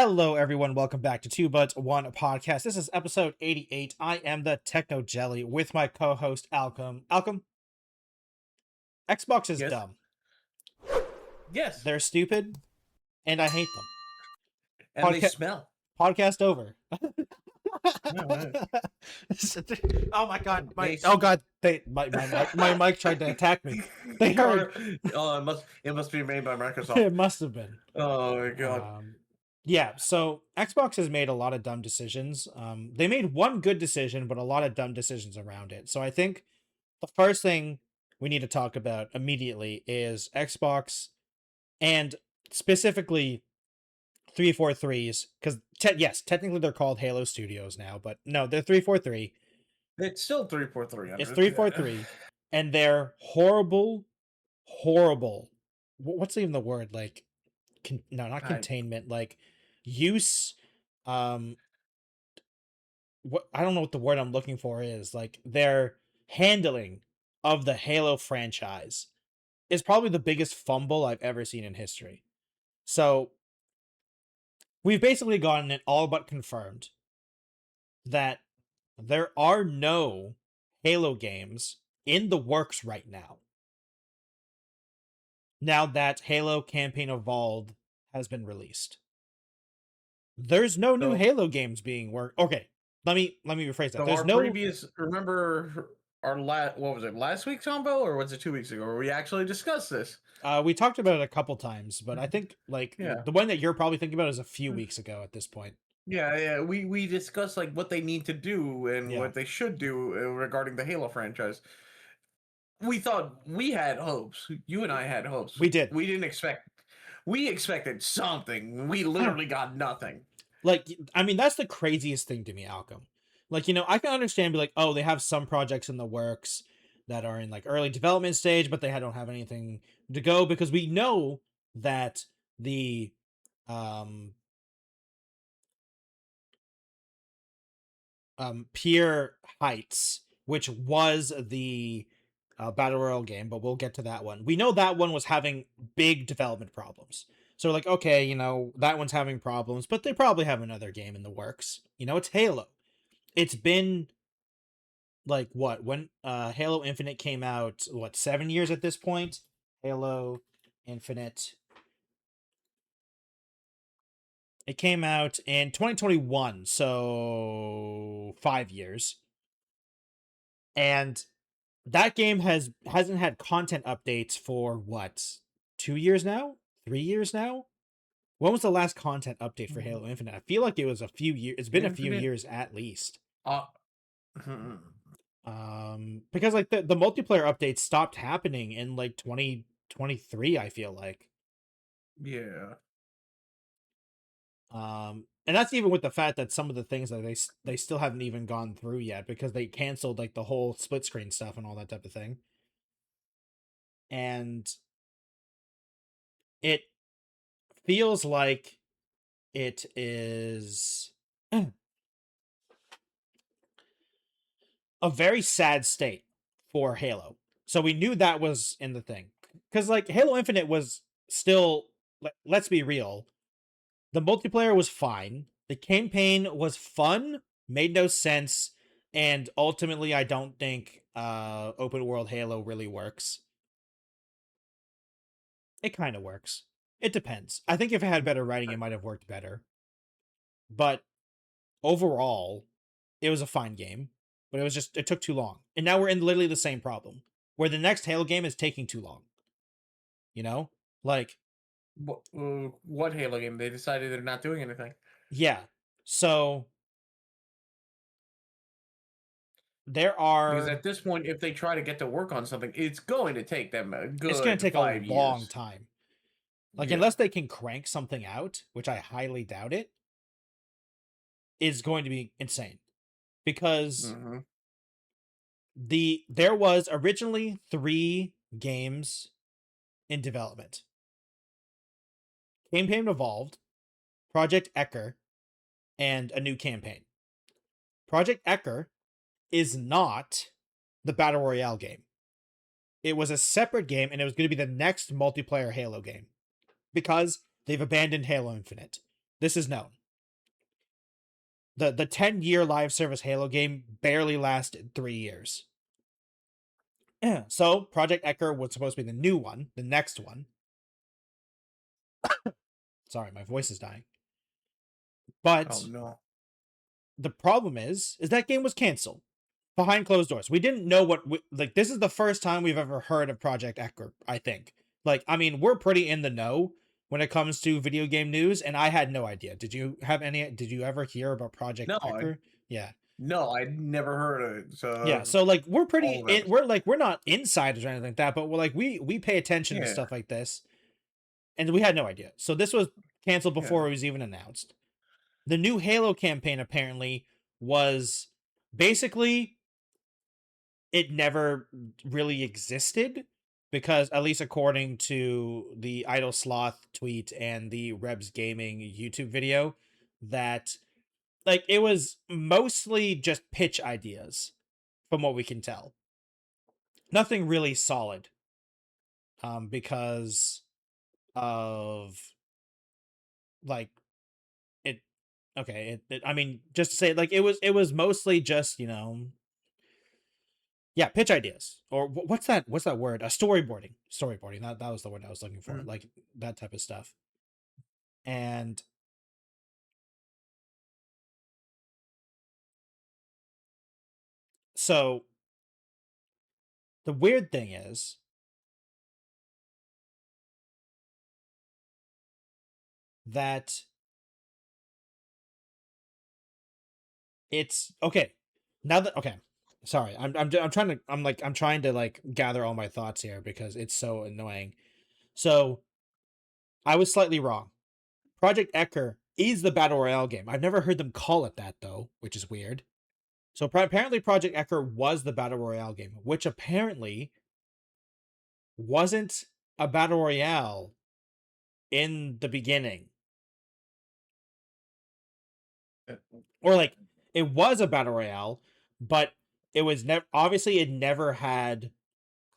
Hello, everyone. Welcome back to Two But One Podcast. This is episode 88. I am the TechnoJelly with my co-host Alchem. Alchem, Xbox is Yes. dumb. Yes. They're stupid, and I hate them. And they smell. Podcast over. Right. Oh my god! My mic tried to attack me. They heard. Oh, it must be made by Microsoft. It must have been. Oh my god. Yeah, so Xbox has made a lot of dumb decisions. They made one good decision, but a lot of dumb decisions around it. So I think the first thing we need to talk about immediately is Xbox and specifically 343's, because yes, technically they're called Halo Studios now, but no, they're 343. It's still 343. It's 343, and they're horrible. What's even the word? Like, no, not containment. Like use. What I don't know what the word I'm looking for is. Like their handling of the Halo franchise is probably the biggest fumble I've ever seen in history. So we've basically gotten it all but confirmed that there are no Halo games in the works right now. Now that Halo Campaign Evolved has been released. There's no new Halo games being worked. Okay, let me rephrase that. So There's our previous, remember our what was it, last week's combo, or was it 2 weeks ago where we actually discussed this? We talked about it a couple times, but I think the one that you're probably thinking about is a few weeks ago at this point. Yeah. We discussed like what they need to do and what they should do regarding the Halo franchise. We thought we had hopes. You and I had hopes. We did. We didn't expect. We expected something. We literally got nothing. Like, I mean, that's the craziest thing to me, Alchem. Like, you know, I can understand, be like, oh, they have some projects in the works that are in like early development stage, but they don't have anything to go, because we know that the Pure Heights, which was the Battle Royale game, but we'll get to that one. We know that one was having big development problems. So like, okay, you know, that one's having problems, but they probably have another game in the works. You know, it's Halo. It's been like what, when Halo Infinite came out, what, 7 years at this point? Halo Infinite. It came out in 2021, so 5 years. And that game hasn't had content updates for what, 2 years now? 3 years now? When was the last content update for Halo Infinite? I feel like it was a few years. It's been a few years at least. Because like the multiplayer updates stopped happening in like 2023, I feel like. Yeah. And that's even with the fact that some of the things that they still haven't even gone through yet, because they canceled like the whole split screen stuff and all that type of thing. And it feels like it is a very sad state for Halo. So we knew that was in the thing, because like Halo Infinite was still, let's be real, the multiplayer was fine, the campaign was fun, made no sense, and ultimately I don't think open world Halo really works. It kind of works. It depends. I think if it had better writing, it might have worked better. But overall, it was a fine game. But it took too long. And now we're in literally the same problem, where the next Halo game is taking too long. You know? Like, what Halo game? They decided they're not doing anything. Yeah. So there are, because at this point, if they try to get to work on something, it's going to take them a good it's going to take a long years. time. Like, unless they can crank something out, which I highly doubt it, is going to be insane. Because there was originally 3 games in development. Campaign Evolved, Project Ecker, and a new campaign. Project Ecker is not the Battle Royale game. It was a separate game, and it was going to be the next multiplayer Halo game, because they've abandoned Halo Infinite. This is known. the 10-year live service Halo game barely lasted 3 years. So Project Echo was supposed to be the new one, the next one. Sorry, my voice is dying. But oh no, the problem is that game was canceled behind closed doors. We didn't know what like this is the first time we've ever heard of Project Echo, I think. Like, I mean, we're pretty in the know when it comes to video game news, and I had no idea. Did you ever hear about Project no, Echo? Yeah. no, I never heard of it. Yeah, So so like we're pretty all of that was, we're not insiders or anything like that, but we're like we pay attention to yeah, stuff like this, and we had no idea. So this was canceled yeah. before it was even announced. The new Halo campaign apparently was basically it never really existed because at least according to the Idle Sloth tweet and the Rebs Gaming YouTube video that like it was mostly just pitch ideas from what we can tell. Nothing really solid because of like it okay I mean just to say like it was mostly just yeah, pitch ideas or what's that word? Storyboarding. That was the word I was looking for. Mhm. Like that type of stuff. And so the weird thing is that it's okay. Now that okay, sorry. I'm trying to I'm trying to like gather all my thoughts here because it's so annoying. So, I was slightly wrong. Project Ecker is the battle royale game. I've never heard them call it that though, which is weird. So apparently Project Ecker was the battle royale game, which apparently wasn't a battle royale in the beginning. Uh, Or like it was a battle royale, but it was never obviously it never had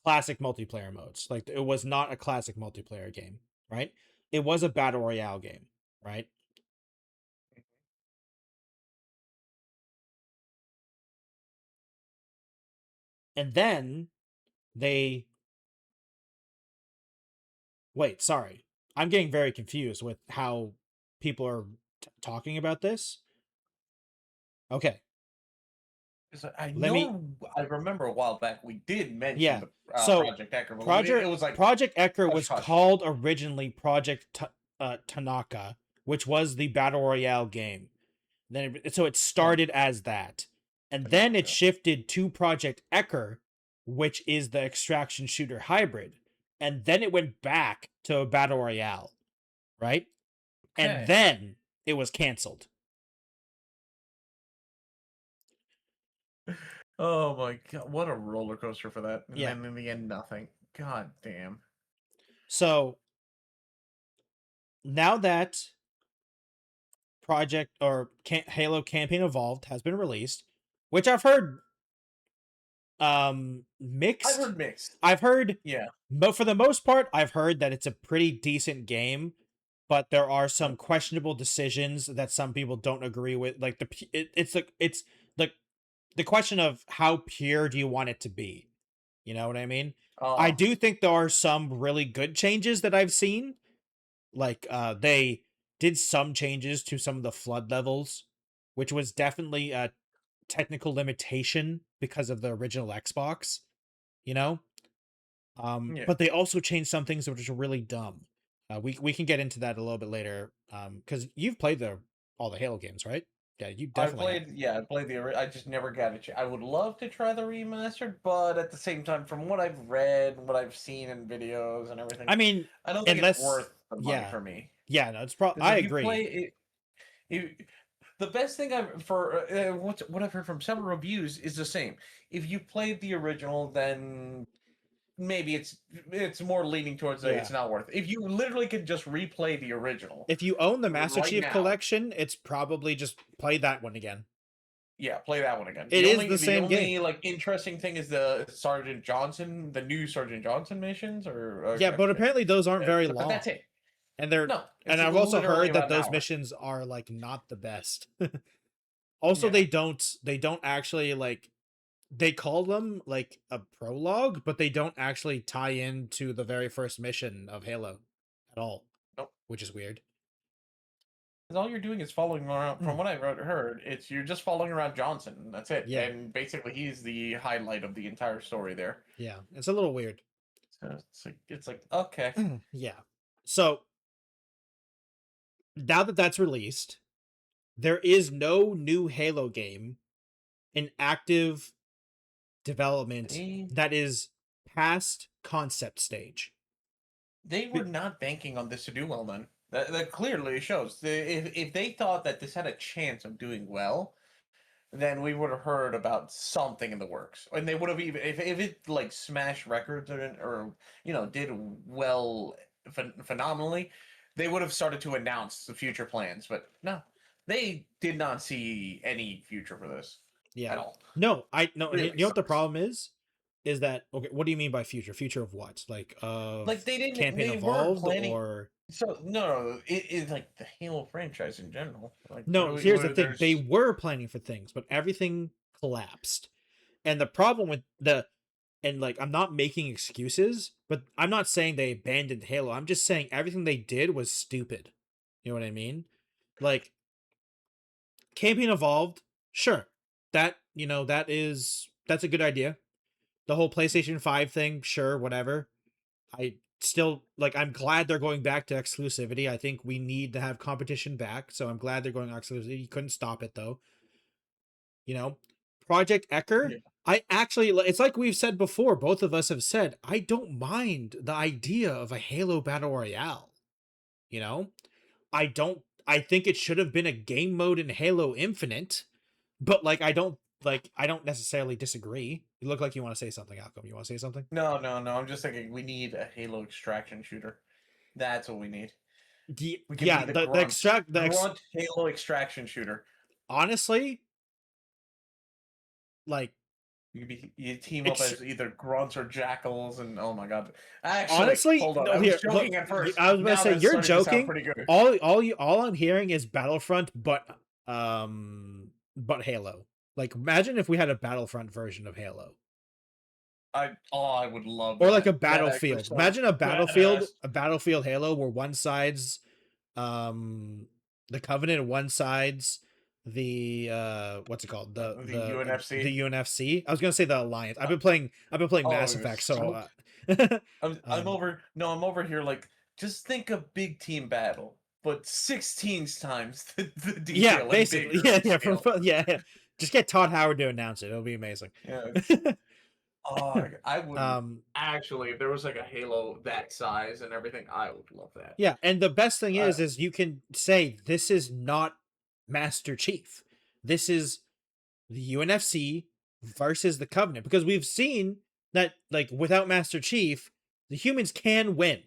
classic multiplayer modes. Like it was not a classic multiplayer game, right? It was a battle royale game, right? And then they wait, sorry. I'm getting very confused with how people are talking about this. Okay, 'Cause I let me know I remember a while back we did mention yeah. the So Project Echo, but it Project was like Project Ecker hush was hush. called originally Tanaka, which was the battle royale game. So it Oh, started as that, and then it Tanaka. shifted to Project Ecker, which is the extraction shooter hybrid, and then it went back to a battle royale, right? And Okay. then it was canceled. Oh my god, what a roller coaster for that. And Yeah. then in the end, nothing. God damn. So now that Project or Halo Campaign Evolved has been released, which I've heard I've mixed. heard mixed. I've heard Yeah. but for the most part I've heard that it's a pretty decent game, but there are some questionable decisions that some people don't agree with, like it's the the question of how pure do you want it to be, you know what I mean? I Oh, do think there are some really good changes that I've seen, like they did some changes to some of the flood levels, which was definitely a technical limitation because of the original Xbox, you know. yeah. But they also changed some things which are really dumb. We can get into that a little bit later. Because you've played all the Halo games, right? Yeah, you definitely have. I played I just never got a chance. I would love to try the remastered, but at the same time, from what I've read, what I've seen in videos and everything, I mean, I don't think it's unless worth the money yeah, for me. yeah, no, it's probably Because I if you agree. play it, the best thing I've for what I've heard from several reviews is the same. If you played the original, then maybe it's more leaning towards Yeah, it's not worth it. If you literally could just replay the original if you own the Master right Chief now, Collection, it's probably just play that one again. yeah, play that one again. It is the The same game. only like interesting thing is the Sergeant Johnson, the new Sergeant Johnson missions, or Yeah, but apparently those aren't very but that's long, it. and they're No, and it's I've also literally heard that about an those hour. missions are like not the best. Also, Yeah. they don't actually like they call them like a prologue, but they don't actually tie into the very first mission of Halo at all, Nope. which is weird. 'Cause all you're doing is following around. From Mm, what heard, it's you're just following around Johnson. And that's it. yeah, And basically, he's the highlight of the entire story there. yeah, it's a little weird. So it's like okay. Yeah. So now that that's released, there is no new Halo game in active development They that is past concept stage. they were not banking on this to do well. Then that clearly shows. If they thought that this had a chance of doing well, then we would have heard about something in the works, and they would have even if it like smashed records or did well phenomenally, they would have started to announce the future plans. But no, they did not see any future for this Yeah. at all. No, I no. You Really know what the sucks. problem is? Is that okay? What do you mean by future? Future of what? Like of Like they didn't, campaign they weren't evolved planning. or So no, it's like the Halo franchise in general. Like no? Here's the thing: they there's were planning for things, but everything collapsed. And the problem with the and like I'm not making excuses, but I'm not saying they abandoned Halo. I'm just saying everything they did was stupid. You know what I mean? Like campaign evolved, sure. That that's a good idea. The whole PlayStation 5 thing, sure, whatever. I still like I'm glad they're going back to exclusivity. I think we need to have competition back, so I'm glad they're going exclusivity. You couldn't stop it though. You know, Project Ecker. yeah. I actually, it's like we've said before. Both of us have said I don't mind the idea of a Halo battle royale. You know, I don't. I think it should have been a game mode in Halo Infinite, but like I don't necessarily disagree. You look like you want to say something, Alchem. You want to say something? No. I'm just thinking we need a Halo extraction shooter. That's what we need. We can be Yeah, the the extract grunt Halo extraction shooter. honestly, like You team up ex- as either grunts or jackals, and oh my god! Actually, honestly, hold on. no. I was Here, look, joking at first. I was about to Now say that's you're starting to sound joking. pretty good. All I'm hearing is Battlefront, but Halo. Like, imagine if we had a Battlefront version of Halo, I would love or like a that. That actually Battlefield. sounds Imagine badass. a Battlefield Halo where one side's um the Covenant and one side's the what's it called The UNFC. the UNFC. I was gonna say the Alliance. I've been playing Oh, Mass Effect, so so I'm um over. No, I'm over here. Like, just think a big team battle, but 16 times the yeah, detail and basically bigger in scale. yeah. Just get Todd Howard to announce it. It'll be amazing. Yeah. Oh, I would um actually, if there was like a Halo that size and everything, I would love that. yeah, and the best thing Uh, is you can say this is not Master Chief. This is the UNFC versus the Covenant because we've seen that like without Master Chief, the humans can win,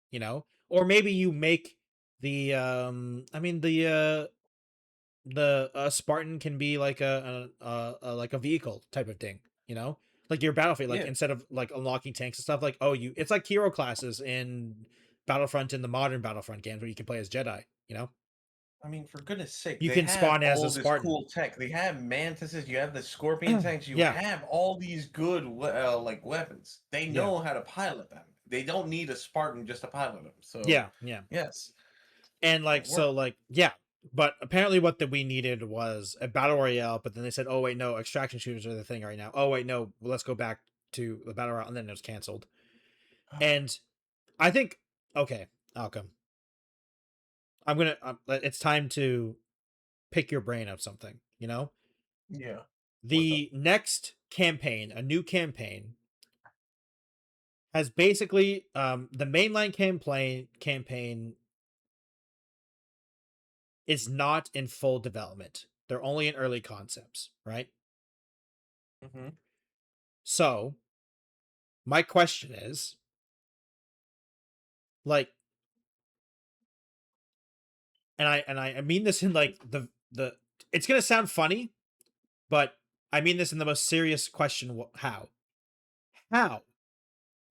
you know? Or maybe you make the I mean the Spartan can be like a like a vehicle type of thing, you know? Like your battlefield like yeah, instead of like unlocking tanks and stuff like oh you it's like hero classes in Battlefront in the modern Battlefront games where you can play as Jedi, you know? I mean, for goodness sake, You they can have spawn as a all this Spartan. cool tech. They have mantises, you have the scorpion tanks, you Yeah. have all these good like weapons. They Yeah. know how to pilot them. They don't need a Spartan just to pilot them. So, Yeah. Yeah. yes, And like it'll work. so like yeah, but apparently what that we needed was a battle royale, but then they said, "Oh wait, no, extraction shooters are the thing right now." Oh wait, no, well, let's go back to the battle royale and then it was canceled. And I think okay, Outcome. I'm going to it's time to pick your brain of something, you know? Yeah. What's up? The next campaign, a new campaign has basically the mainline campaign is not in full development. They're only in early concepts, right? Hmm. So, my question is like I mean this in like the it's going to sound funny, but I mean this in the most serious question how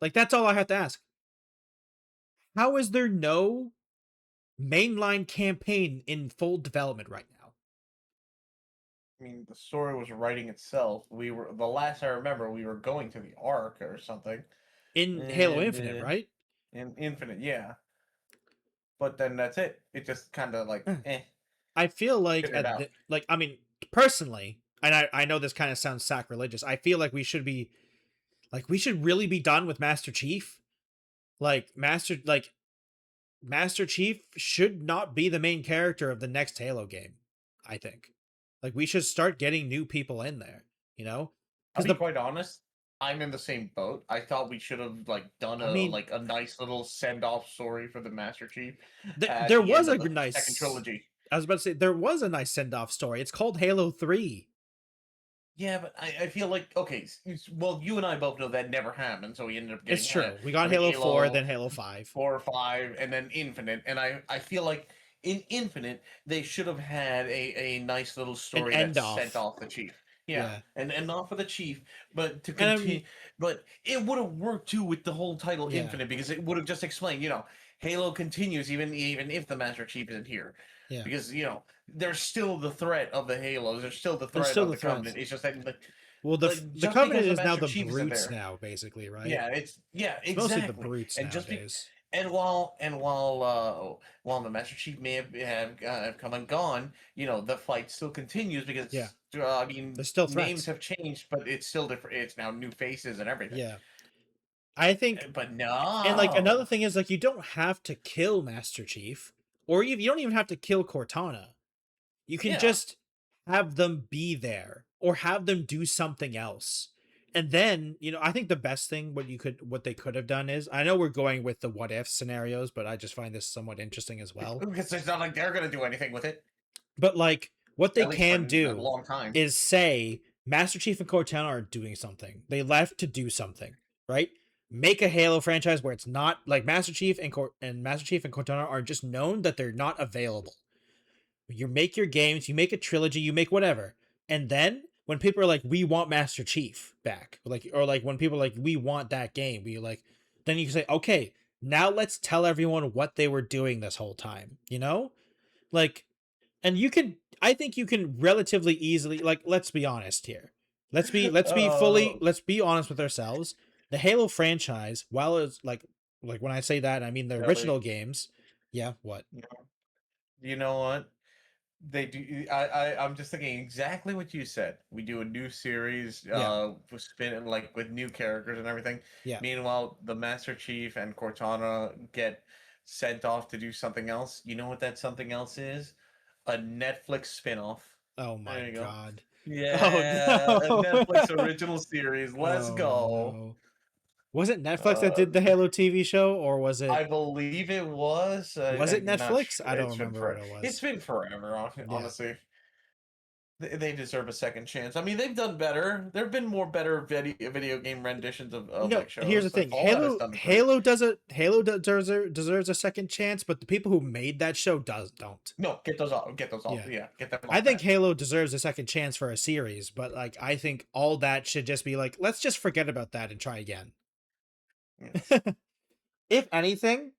like that's all I have to ask. How is there no mainline campaign in full development right now? mean, the story was writing itself. We were the last I remember, we were going to the Ark or something, In Halo and Infinite, right? in Infinite, yeah. But then that's it. It just kind of like, I feel like figured out. I mean, personally, and I know this kind of sounds sacrilegious. I feel like we should really be done with Master Chief. Master Chief should not be the main character of the next Halo game. I think, like, we should start getting new people in there. You know, I'll because be the quite honest. I'm in the same boat. I thought we should have like done I mean, a nice little send off story for the Master Chief at there the was end a of the second nice. trilogy. I was about to say there was a nice send off story. It's called Halo 3. Yeah, but I feel like okay. Well, you and I both know that never happened, so we ended up It's getting true. We got like Halo 4, Halo then Halo 5. 4 or 5, and then Infinite. And I feel like in Infinite they should have had a nice little An story that end sent off. off the chief. Yeah, Yeah. and not for the chief, but to And continue. But it would have worked too with the whole title yeah. Infinite because it would have just explained, Halo continues even if the Master Chief isn't here, Yeah. because there's still the threat of the Halos, there's still the There's threat still of the the threats. Covenant. It's just that Well, like the just because Covenant the is now Master the Chief isn't brutes there. now, basically, right? Yeah, It's mostly the exactly. brutes And just nowadays. while the Master Chief may have come and gone, the fight still continues Yeah. because I mean There's still names threats. have changed, but it's still different. It's now new faces and everything. Yeah. I think But and like another no, thing is like you don't have to kill Master Chief or you don't even have to kill Cortana. You can yeah, just have them be there or have them do something else. And then, I think the best thing what they could have done is I know we're going with the what if scenarios, but I just find this somewhat interesting as well. because it's not like they're gonna do anything with it, But like what they at least for can a do long time. is say Master Chief and Cortana are doing something. They left to do something, right? Make a Halo franchise where it's not like Master Chief and Cortana are just known that they're not available. You make your games, you make a trilogy, you make whatever. And then when people are like, we want Master Chief back, or like when people are like, we want that game, then you can say, okay, now let's tell everyone what they were doing this whole time, Like, and I think you can relatively easily, like, let's be honest here. Oh, Let's be honest with ourselves. The Halo franchise, while it's like when I say that, I mean the Ellie, original games. Yeah, what? you know, you know what? They do. I'm just thinking exactly what you said. We do a new series, Yeah, with spin like with new characters and everything. yeah. Meanwhile, the Master Chief and Cortana get sent off to do something else. You know what that something else is? A Netflix spin-off. Oh my There you go. god. Oh Yeah, a no. Netflix original series. Let's Oh go. no. Was it Netflix that Uh, did the Halo TV show, or I believe it was. was it I'm not Netflix? sure. I don't remember what it It's was. been forever, Yeah. honestly. They deserve a second chance. I mean, they've done better. There have been more better video game renditions of No, like here's the shows. Like thing. Fallout has done great. Halo deserves a second chance, but the people who made that show don't. No, get those off. Get those off. Yeah. Yeah, get them I off think that. Halo deserves a second chance for a series, but like I think all that should just be like, let's just forget about that and try again. Yeah. If anything,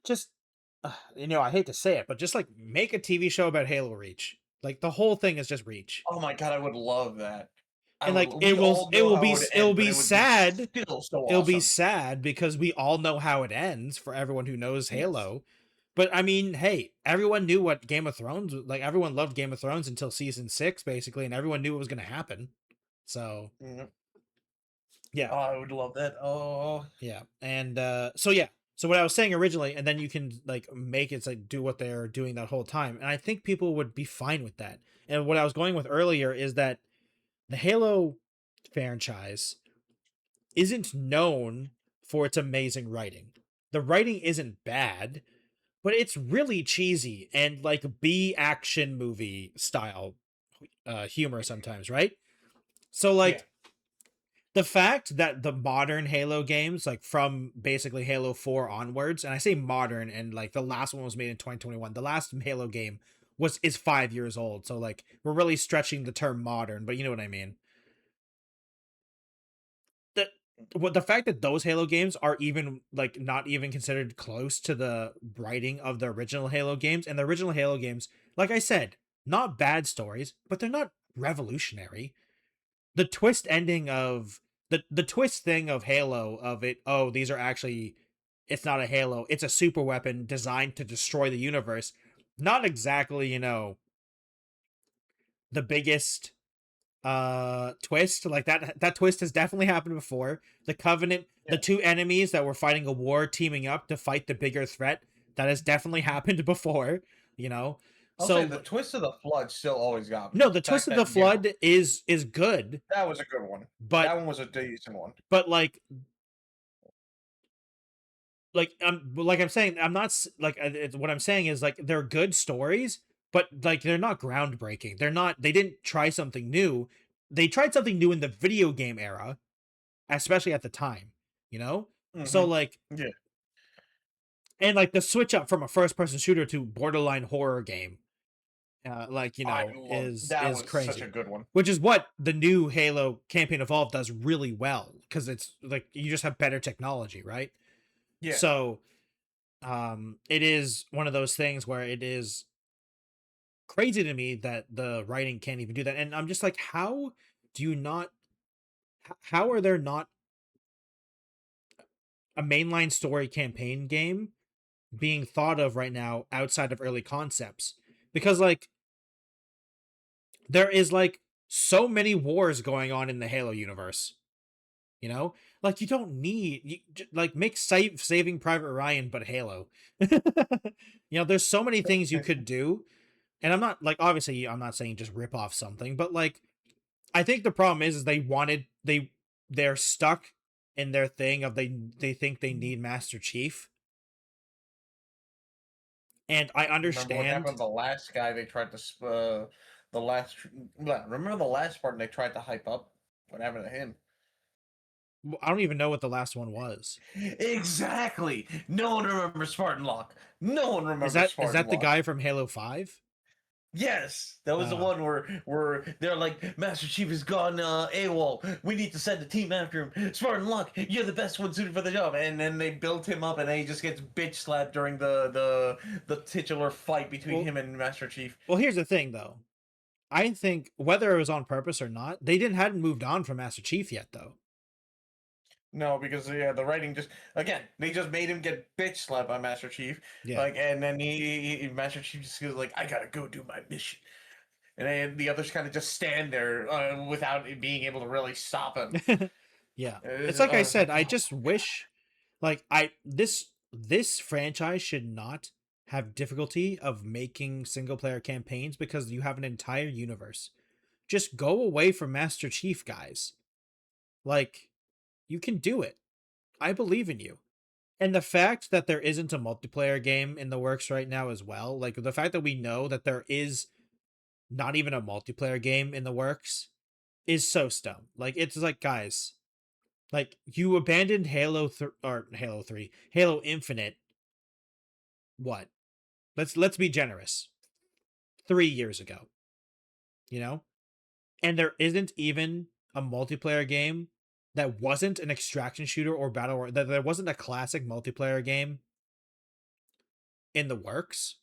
just I hate to say it, but just like make a TV show about Halo Reach. Like the whole thing is just Reach. Oh my god, I would love that. I And would. like We all know how it would it will end, but be it would be sad. still so It'll be awesome. sad because we all know how it ends for everyone who knows Yes. Halo. But I mean, hey, everyone knew what Game of Thrones like everyone loved Game of Thrones until season 6 basically and everyone knew it was going to happen. So, Mhm. yeah. Oh, I would love that. Oh, Yeah. And so yeah. So what I was saying originally and then you can like make it like do what they're doing that whole time. And I think people would be fine with that. And what I was going with earlier is that the Halo franchise isn't known for its amazing writing. The writing isn't bad, but it's really cheesy and like B action movie style humor sometimes, right? So yeah. like the fact that the modern Halo games, like from basically Halo 4 onwards, and I say modern and like the last one was made in 2021. The last Halo game is 5 years old. So like we're really stretching the term modern, but you know what I mean. The the fact that those Halo games are even like not even considered close to the writing of the original Halo games and the original Halo games, like I said, not bad stories, but they're not revolutionary. The twist ending of the twist thing of Halo of it, oh, these are actually, it's not a Halo, it's a super weapon designed to destroy the universe. Not exactly, the biggest twist. Like that twist has definitely happened before. The Covenant, Yeah. the two enemies that were fighting a war teaming up to fight the bigger threat, that has definitely happened before, you know. I'll say So the twist of the flood still always got me. no, The the twist fact of the that flood is good, that was a good one. but That one was a decent one. like I'm saying, I'm not what I'm saying is like they're good stories, but like they're not groundbreaking. They didn't try something new. They tried something new in the video game era, especially at the time, you know? So Hmm. like, Yeah, and like the switch up from a first person shooter to borderline horror game, I love that is was such a crazy. good one. Which is what the new Halo Campaign Evolved does really well, because it's like you just have better technology, right? Yeah. So it is one of those things where it is crazy to me that the writing can't even do that. And I'm just like, how do you not how are there not a mainline story campaign game being thought of right now outside of early concepts? Because like there is like so many wars going on in the Halo universe, you know? Like you don't need like make Saving Private Ryan but Halo. There's so many things you could do. And I'm not like, obviously I'm not saying just rip off something, but like I think the problem is they're stuck in their thing of they think they need Master Chief. And I Remember what happened understand. to the last guy they tried to the last remember the last part they tried to hype up? What happened to him? I don't even know what the last one was. Exactly. No one remembers Spartan Lock. No one Is remembers that Spartan the Lock. guy from Halo 5? Yes, that was the one where they're like, Master Chief is gone AWOL. We need to send a team after him. Spartan Luck, you're the best one suited for the job. And then they built him up, and then he just gets bitch slapped during the titular fight between Well, him and Master Chief. here's the thing though. I think whether it was on purpose or not, they didn't hadn't moved on from Master Chief yet though. No, because yeah, the writing just again they just made him get bitch slapped by Master Chief, Yeah. like, and then Master Chief just goes like, I gotta go do my mission, and then the others kind of just stand there without being able to really stop him. Yeah. It's like I It's said, like, I oh, just wish like I this franchise should not have difficulty of making single player campaigns because you have an entire universe. Just go away from Master Chief, guys. Like you can do it. I believe in you. And the fact that there isn't a multiplayer game in the works right now as well, like the fact that we know that there is not even a multiplayer game in the works is so dumb. Like it's like, guys, like you abandoned Halo 3, Halo Infinite. What? Let's be generous. 3 years ago, you know? And there isn't even a multiplayer game that wasn't an extraction shooter or that there wasn't a classic multiplayer game in the works.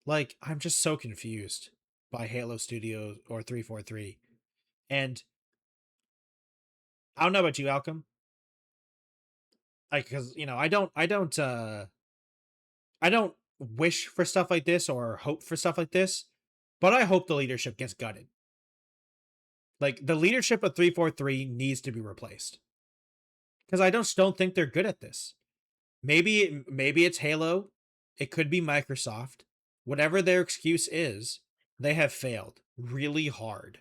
Like I'm just so confused by Halo Studios or 343. And I don't know about you, Alchem. Like cuz I don't wish for stuff like this or hope for stuff like this, but I hope the leadership gets gutted. Like the leadership of 343 needs to be replaced because I don't think they're good at this. Maybe it's Halo, it could be Microsoft. Whatever their excuse is, they have failed really hard.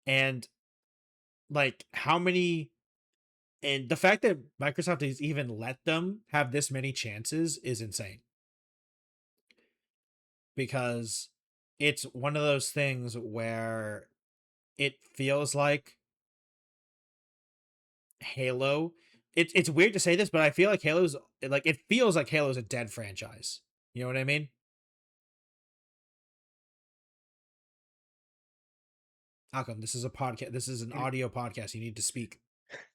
And like how many and the fact that Microsoft has even let them have this many chances is insane. Because it's one of those things where it feels like Halo. It's weird to say this, but I feel like Halo's like it feels like Halo's a dead franchise. You know what I mean? How come this is a podcast? This is an audio podcast. You need to speak.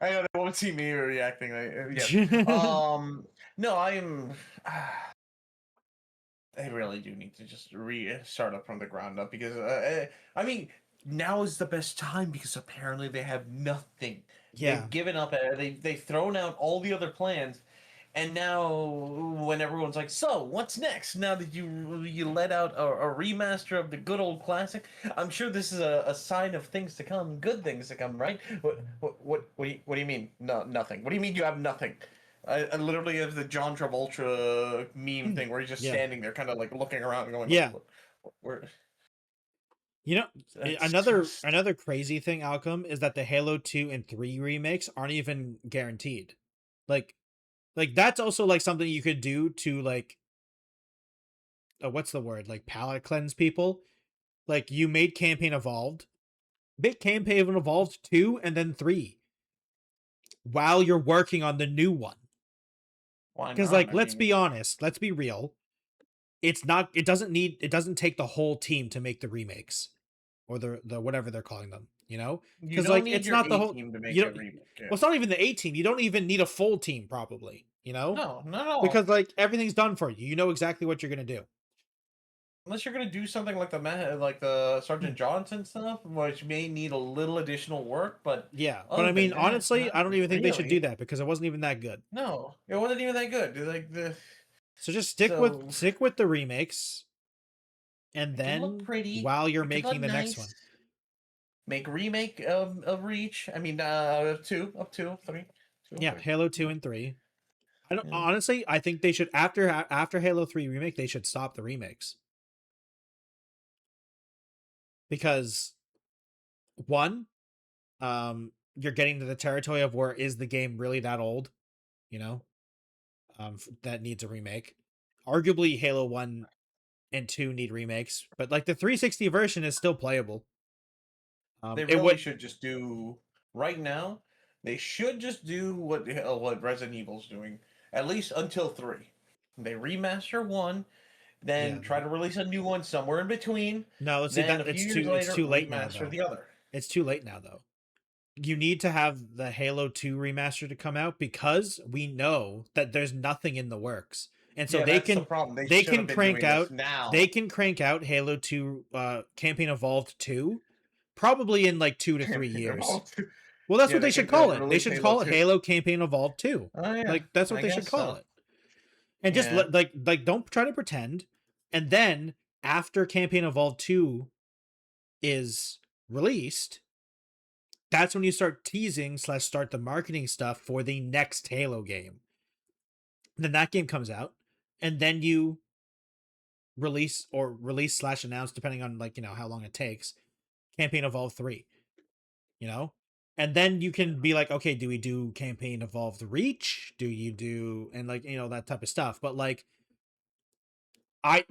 I know they won't see me reacting. Like, yes. No, I'm. they really do need to just restart up from the ground up because I mean now is the best time because apparently they have nothing. Yeah. They've given up. They've thrown out all the other plans, and now when everyone's like, "So what's next?" Now that you let out a remaster of the good old classic, I'm sure this is a sign of things to come, good things to come, right? What do you mean? No, nothing. What do you mean you have nothing? I literally have the John Travolta meme thing where he's just Yeah. standing there, kind of like looking around and going, Yeah. where?" You know, That's just another crazy thing, Alchem, is that the Halo 2 and 3 remakes aren't even guaranteed. Like that's also like something you could do to like what's the word? Like palate cleanse people. Like you made Campaign Evolved. Make Campaign Evolved 2 and then 3 while you're working on the new one. why Cuz not? like I let's mean, be honest, let's be real. It doesn't take the whole team to make the remakes or the whatever they're calling them, you know? you Cuz don't like need it's your not the A whole team to you make a don't remake. well, Yeah. it's not even the A team. You don't even need a full team probably, you know? No, not at all. Because like everything's done for you. You know exactly what you're going to do. Unless you're gonna do something like like the Sergeant Johnson stuff, which may need a little additional work, but Yeah, but other I mean than that, honestly, not I don't even think they should do really. that because it wasn't even that good. No, it wasn't even that good. Like the So just so stick with the remakes and make them look then pretty, while you're make it look making the next nice. one. Make a remake of Reach. I mean, two, up two, three, two, Yeah, three. Halo 2 and 3. I don't Yeah. honestly, I think they should after Halo 3 remake, they should stop the remakes. Because one, you're getting to the territory of where is the game really that old, you know? That needs a remake. Arguably Halo 1 and 2 need remakes, but like the 360 version is still playable. They It really would should just do right now. They should just do what Resident Evil's doing, at least until three. They remaster one, yeah, then try to release a new one somewhere in between. no, let's see Then that a few years it's later, too late now remaster though. the other. It's too late now though. You need to have the Halo 2 remaster to come out because we know that there's nothing in the works. And so Yeah, that's the problem. They they should can have been crank doing this out they now. can crank out Halo 2 Campaign Evolved 2 probably in like 2 to 3 Campaign years. Evolved. Well, that's Yeah, what they they should could call it. They release should Halo call it 2. Halo Campaign Evolved 2. Oh yeah, Like that's what I they should guess call so. it. And just Yeah. like don't try to pretend. And then after Campaign Evolved 2 is released, that's when you start teasing / start the marketing stuff for the next Halo game. Then that game comes out, and then you release / announce depending on like how long it takes. Campaign Evolved 3, you know, and then you can be like, okay, do we do Campaign Evolved Reach? Do you do and like that type of stuff? But like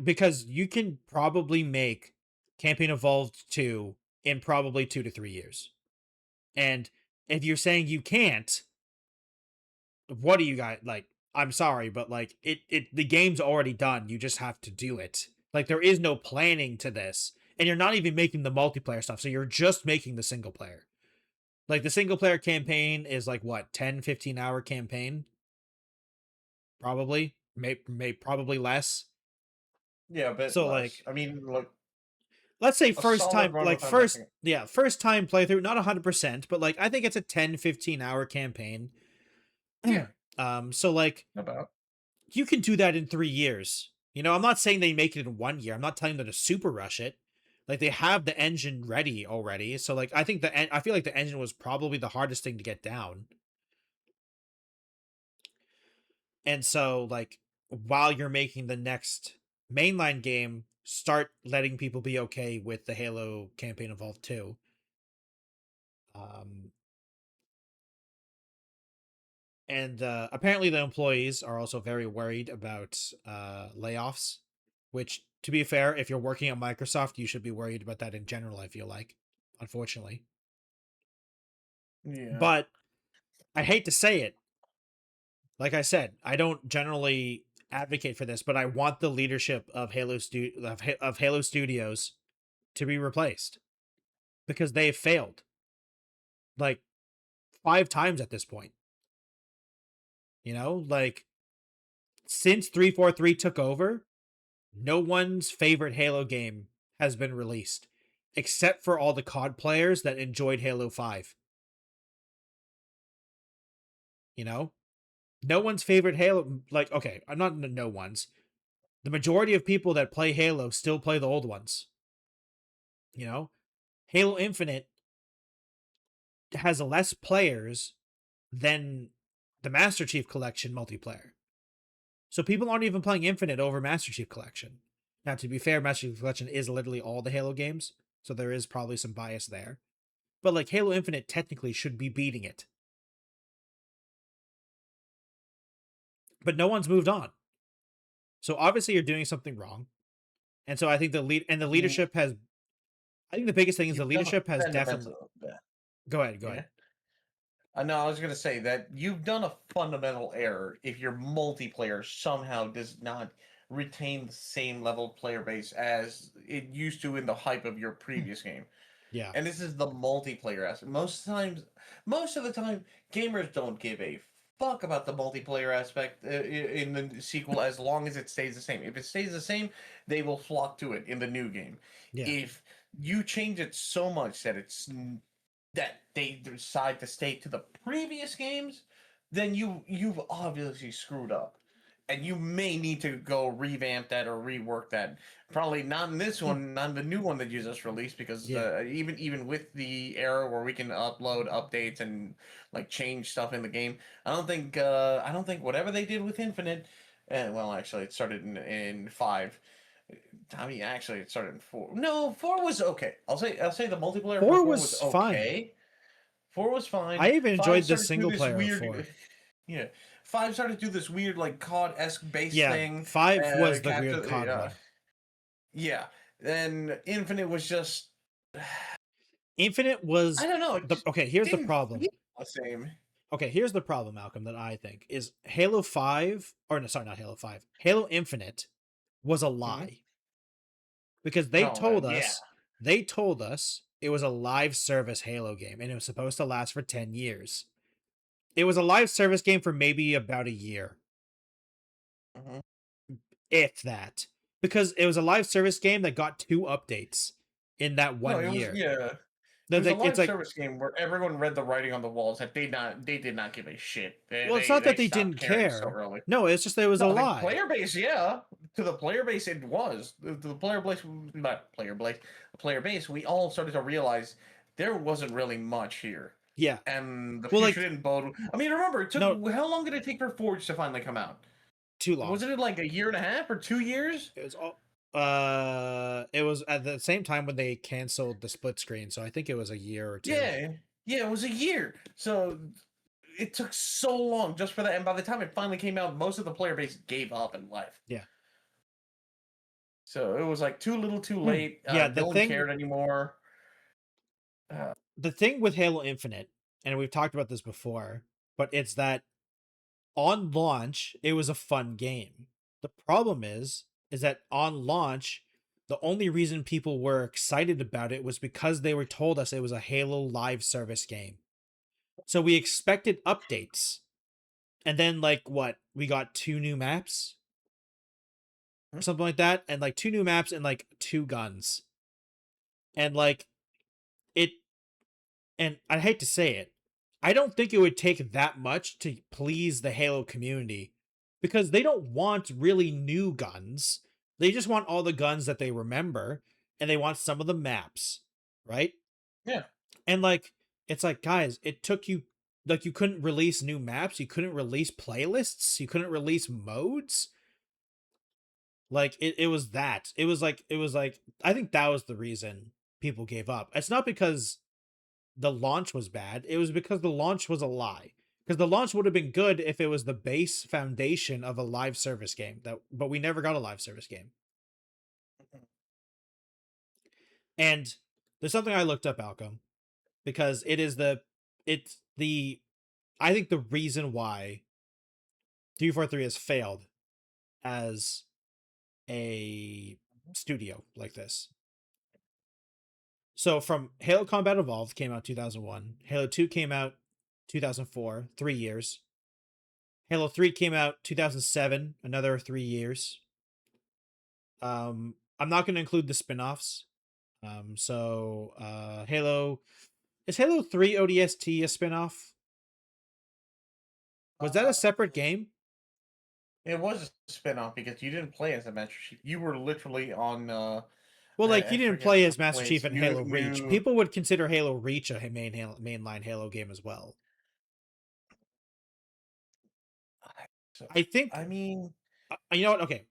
because you can probably make Campaign Evolved 2 in probably 2 to 3 years, and if you're saying you can't, what do you got? Like, I'm sorry, but like the game's already done. You just have to do it. Like there is no planning to this. And you're not even making the multiplayer stuff. So you're just making the single player. Like the single player campaign is like what, 10-15 hour campaign? Probably. May probably less. Yeah, a bit So less. like I mean, look, let's say a first solid time run like without messing it. first time playthrough, not 100%, but like I think it's a 10-15 hour campaign. Yeah, So like about. you can do that in 3 years. I'm not saying they make it in 1 year. I'm not telling them to super rush it. Like they have the engine ready already. So like I feel like the engine was probably the hardest thing to get down. And so like while you're making the next mainline game, start letting people be okay with the Halo Campaign Evolved 2. Um and apparently the employees are also very worried about layoffs, which to be fair, if you're working at Microsoft you should be worried about that in general, I feel like, unfortunately. Yeah. But I hate to say it, like I said, I don't generally advocate for this, but I want the leadership of of Halo Studios to be replaced because they have failed like 5 times at this point. Like since 343 took over, no one's favorite Halo game has been released, except for all the COD players that enjoyed Halo 5. You know? No one's favorite Halo, like, okay, I'm not no one's. The majority of people that play Halo still play the old ones. You know? Halo Infinite has less players than the Master Chief Collection multiplayer. So people aren't even playing Infinite over Master Chief Collection. Now, to be fair, Master Chief Collection is literally all the Halo games, so there is probably some bias there. But like Halo Infinite technically should be beating it. But no one's moved on. So obviously you're doing something wrong. And so I think the Mm, leadership has, I think the biggest thing is the you've done a leadership has definitely, fundamental. Yeah. go ahead, go Yeah. ahead. No, I was going to say that you've done a fundamental error if your multiplayer somehow does not retain the same level player base as it used to in the hype of your previous game. Yeah. And this is the multiplayer aspect. Most of the time, gamers don't give a fuck about the multiplayer aspect in the sequel as long as it stays the same. If it stays the same, they will flock to it in the new game. Yeah. If you change it so much that that they decide to stay to the previous games, then you've obviously screwed up. And you may need to go revamp that or rework that. Probably not in this one, not in the new one that you just released, because Yeah. even with the era where we can upload updates and like change stuff in the game, I don't think whatever they did with Infinite, well, actually, it started in 5. I mean, actually, it started in 4. No, 4 was okay. I'll say the multiplayer for 4 4 was was fine. okay. 4 was fine. I even 5 enjoyed the started to do single this player of weird, 4. yeah. 5 started to do this weird like COD-esque base Yeah, thing. 5 was the weird Capture, COD one. yeah. Then Infinite was just, Infinite I was don't know. It the just okay, here's the didn't problem. feel the same. Okay, here's the problem, Malcolm, that I think is Halo 5, or no, sorry, not Halo 5. Halo Infinite was a Mhm. lie because Oh, yeah. they told us it was a live service Halo game and it was supposed to last for 10 years. It was a live service game for maybe about a year, Mhm. if that. Because it was a live service game that got 2 updates in that No, 1 it was year. yeah. It was a It's live like, service game where everyone read the writing on the walls that they did not give a shit. well, it's not They that they stopped didn't caring so care. early. No, it's just that it was a No, the lie. player base, yeah. To the player base, it was the player base. Not player base. The player base. We all started to realize there wasn't really much here, Yeah. and the Well, future like, didn't bode. I mean, remember, it took no, how long did it take for Forge to finally come out? too long. Wasn't it like a year and a half or 2 years? It was all. It was at the same time when they canceled the split screen, so I think it was a year or two. Yeah, yeah, it was a year. So it took so long just for that, and by the time it finally came out, most of the player base gave up and left. Yeah. So it was like too little, too late. Yeah. No one cared anymore. Uh, The thing with Halo Infinite, and we've talked about this before, but it's that on launch it was a fun game. The problem is that on launch, the only reason people were excited about it was because they were told us it was a Halo live service game. So we expected updates. And then like what? We got 2 new maps or something like that, and like 2 new maps and like 2 guns. And like it, and I hate to say it, I don't think it would take that much to please the Halo community because they don't want really new guns. They just want all the guns that they remember and they want some of the maps, right? yeah. And like it's like guys, it took you, like, you couldn't release new maps, you couldn't release playlists, you couldn't release modes. Like it was that. It was like I think that was the reason people gave up. It's not because the launch was bad. It was because the launch was a lie. Because the launch would have been good if it was the base foundation of a live service game. That, but we never got a live service game. And there's something I looked up, Alchem, because it's the I think the reason why 343 has failed as a studio like this. So from Halo Combat Evolved came out 2001, Halo 2 came out 2004, 3 years. Halo 3 came out 2007, another 3 years. I'm not going to include the spin-offs. Halo, is Halo 3 ODST a spin-off? Was that a separate game? It was a spin-off because you didn't play as a Master Chief. You were literally on Well, like you I didn't forget play what as Master Chief place. in Halo Reach. People would consider Halo Reach a mainline Halo game as well. So, I think I mean, you know what? Okay,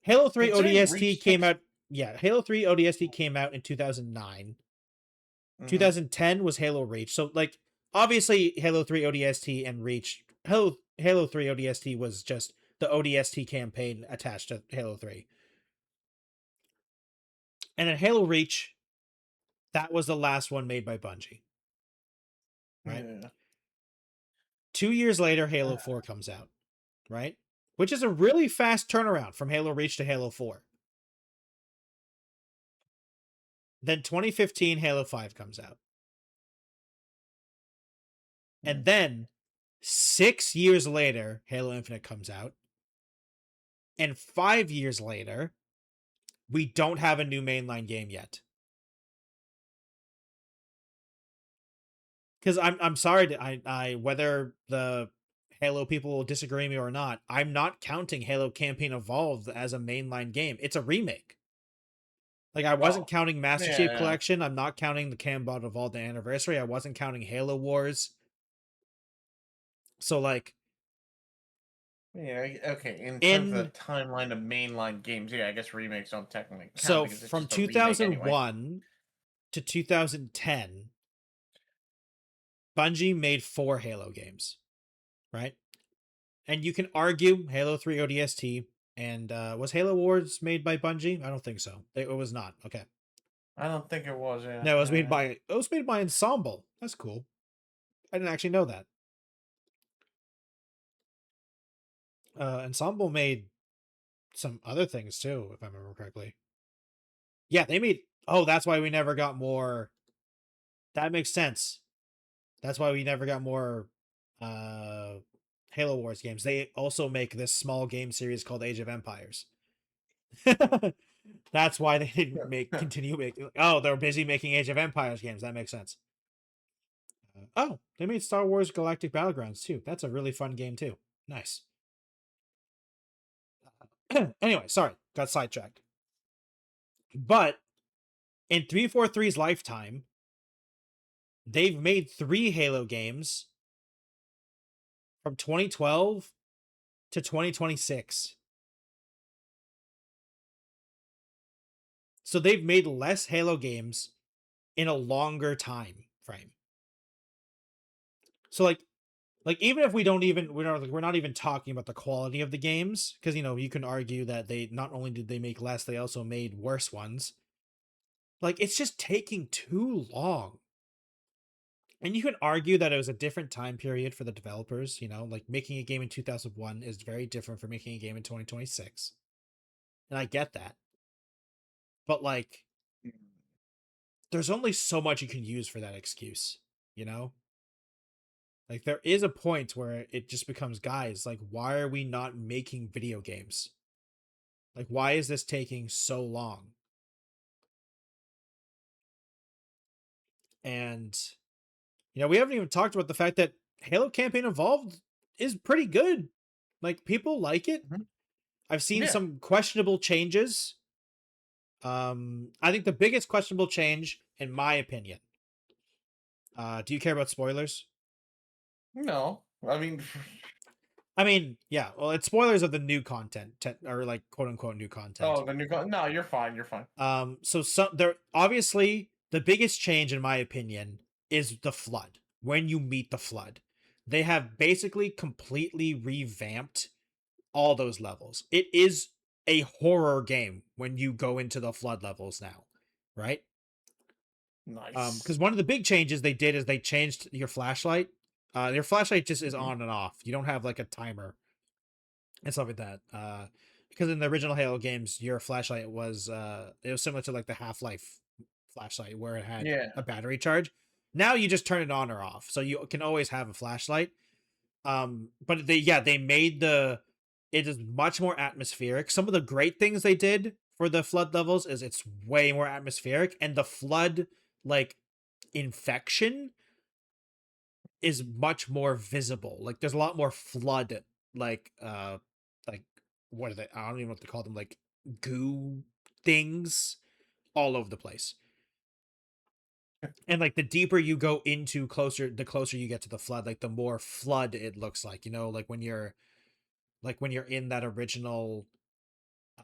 Halo 3 considering ODST Reach came takes. out. Yeah, Halo 3 ODST came out in 2009. Mhm. 2010 was Halo Reach. So like obviously Halo 3 ODST and Reach Halo 3 ODST was just the ODST campaign attached to Halo 3. And then Halo Reach, that was the last one made by Bungie, right? Yeah. 2 years later Halo 4 comes out, right? Which is a really fast turnaround from Halo Reach to Halo 4. Then 2015 Halo 5 comes out. And then 6 years later Halo Infinite comes out. And 5 years later, we don't have a new mainline game yet. Because I'm sorry to, I whether the Halo people will disagree with me or not, I'm not counting Halo Campaign Evolved as a mainline game. It's a remake. Like I wasn't Oh, counting Master yeah, Chief yeah. Collection. I'm not counting the Cambot Evolved Anniversary. I wasn't counting Halo Wars. So like Yeah, okay. In terms of the in timeline of mainline games, yeah, I guess remakes don't technically count so because it's from just a remake anyway. 2001 to 2010, Bungie made 4 Halo games, right? And you can argue Halo 3 ODST and was Halo Wars made by Bungie? I don't think so. It was not. Okay. I don't think it was. Yeah, No, yeah. it was made by Ensemble. That's cool. I didn't actually know that. Ensemble made some other things too, if I remember correctly. Yeah, they made. Oh, that's why we never got more. That makes sense. That's why we never got more uh Halo Wars games. They also make this small game series called Age of Empires. That's why they didn't continue making. Oh, they're busy making Age of Empires games. That makes sense. Oh, they made Star Wars Galactic Battlegrounds too. That's a really fun game too. Nice. Anyway, sorry, got sidetracked. But in 343's lifetime, they've made 3 Halo games from 2012 to 2026. So they've made less Halo games in a longer time frame. So like even if we don't even we're not even talking about the quality of the games because you can argue that they not only did they make less, they also made worse ones. Like it's just taking too long. And you can argue that it was a different time period for the developers, like making a game in 2001 is very different from making a game in 2026. And I get that. But like there's only so much you can use for that excuse, you know? Like there is a point where it just becomes, guys, like why are we not making video games? Like why is this taking so long? And we haven't even talked about the fact that Halo Campaign Evolved is pretty good. Like people like it. Mhm. I've seen Yeah. some questionable changes. I think the biggest questionable change, in my opinion. Do you care about spoilers? No, I mean, I mean, yeah. Well, it's spoilers of the new content, or like quote unquote new content. oh, the new no, you're fine. You're fine. So there obviously the biggest change, in my opinion, is the flood. When you meet the flood, they have basically completely revamped all those levels. It is a horror game when you go into the flood levels now, right? Nice. Because one of the big changes they did is they changed your flashlight. Your flashlight just is Mhm. on and off. You don't have like a timer and stuff like that. Because in the original Halo games, your flashlight was it was similar to like the Half-Life flashlight where it had Yeah. a battery charge. Now you just turn it on or off, so you can always have a flashlight. But they made it is much more atmospheric. Some of the great things they did for the flood levels is it's way more atmospheric, and the flood like infection is much more visible. Like there's a lot more flood like like what are they? I don't even know what to call them, like goo things all over the place. And like the deeper you go into closer, the closer you get to the flood, like the more flood it looks like, like when you're in that original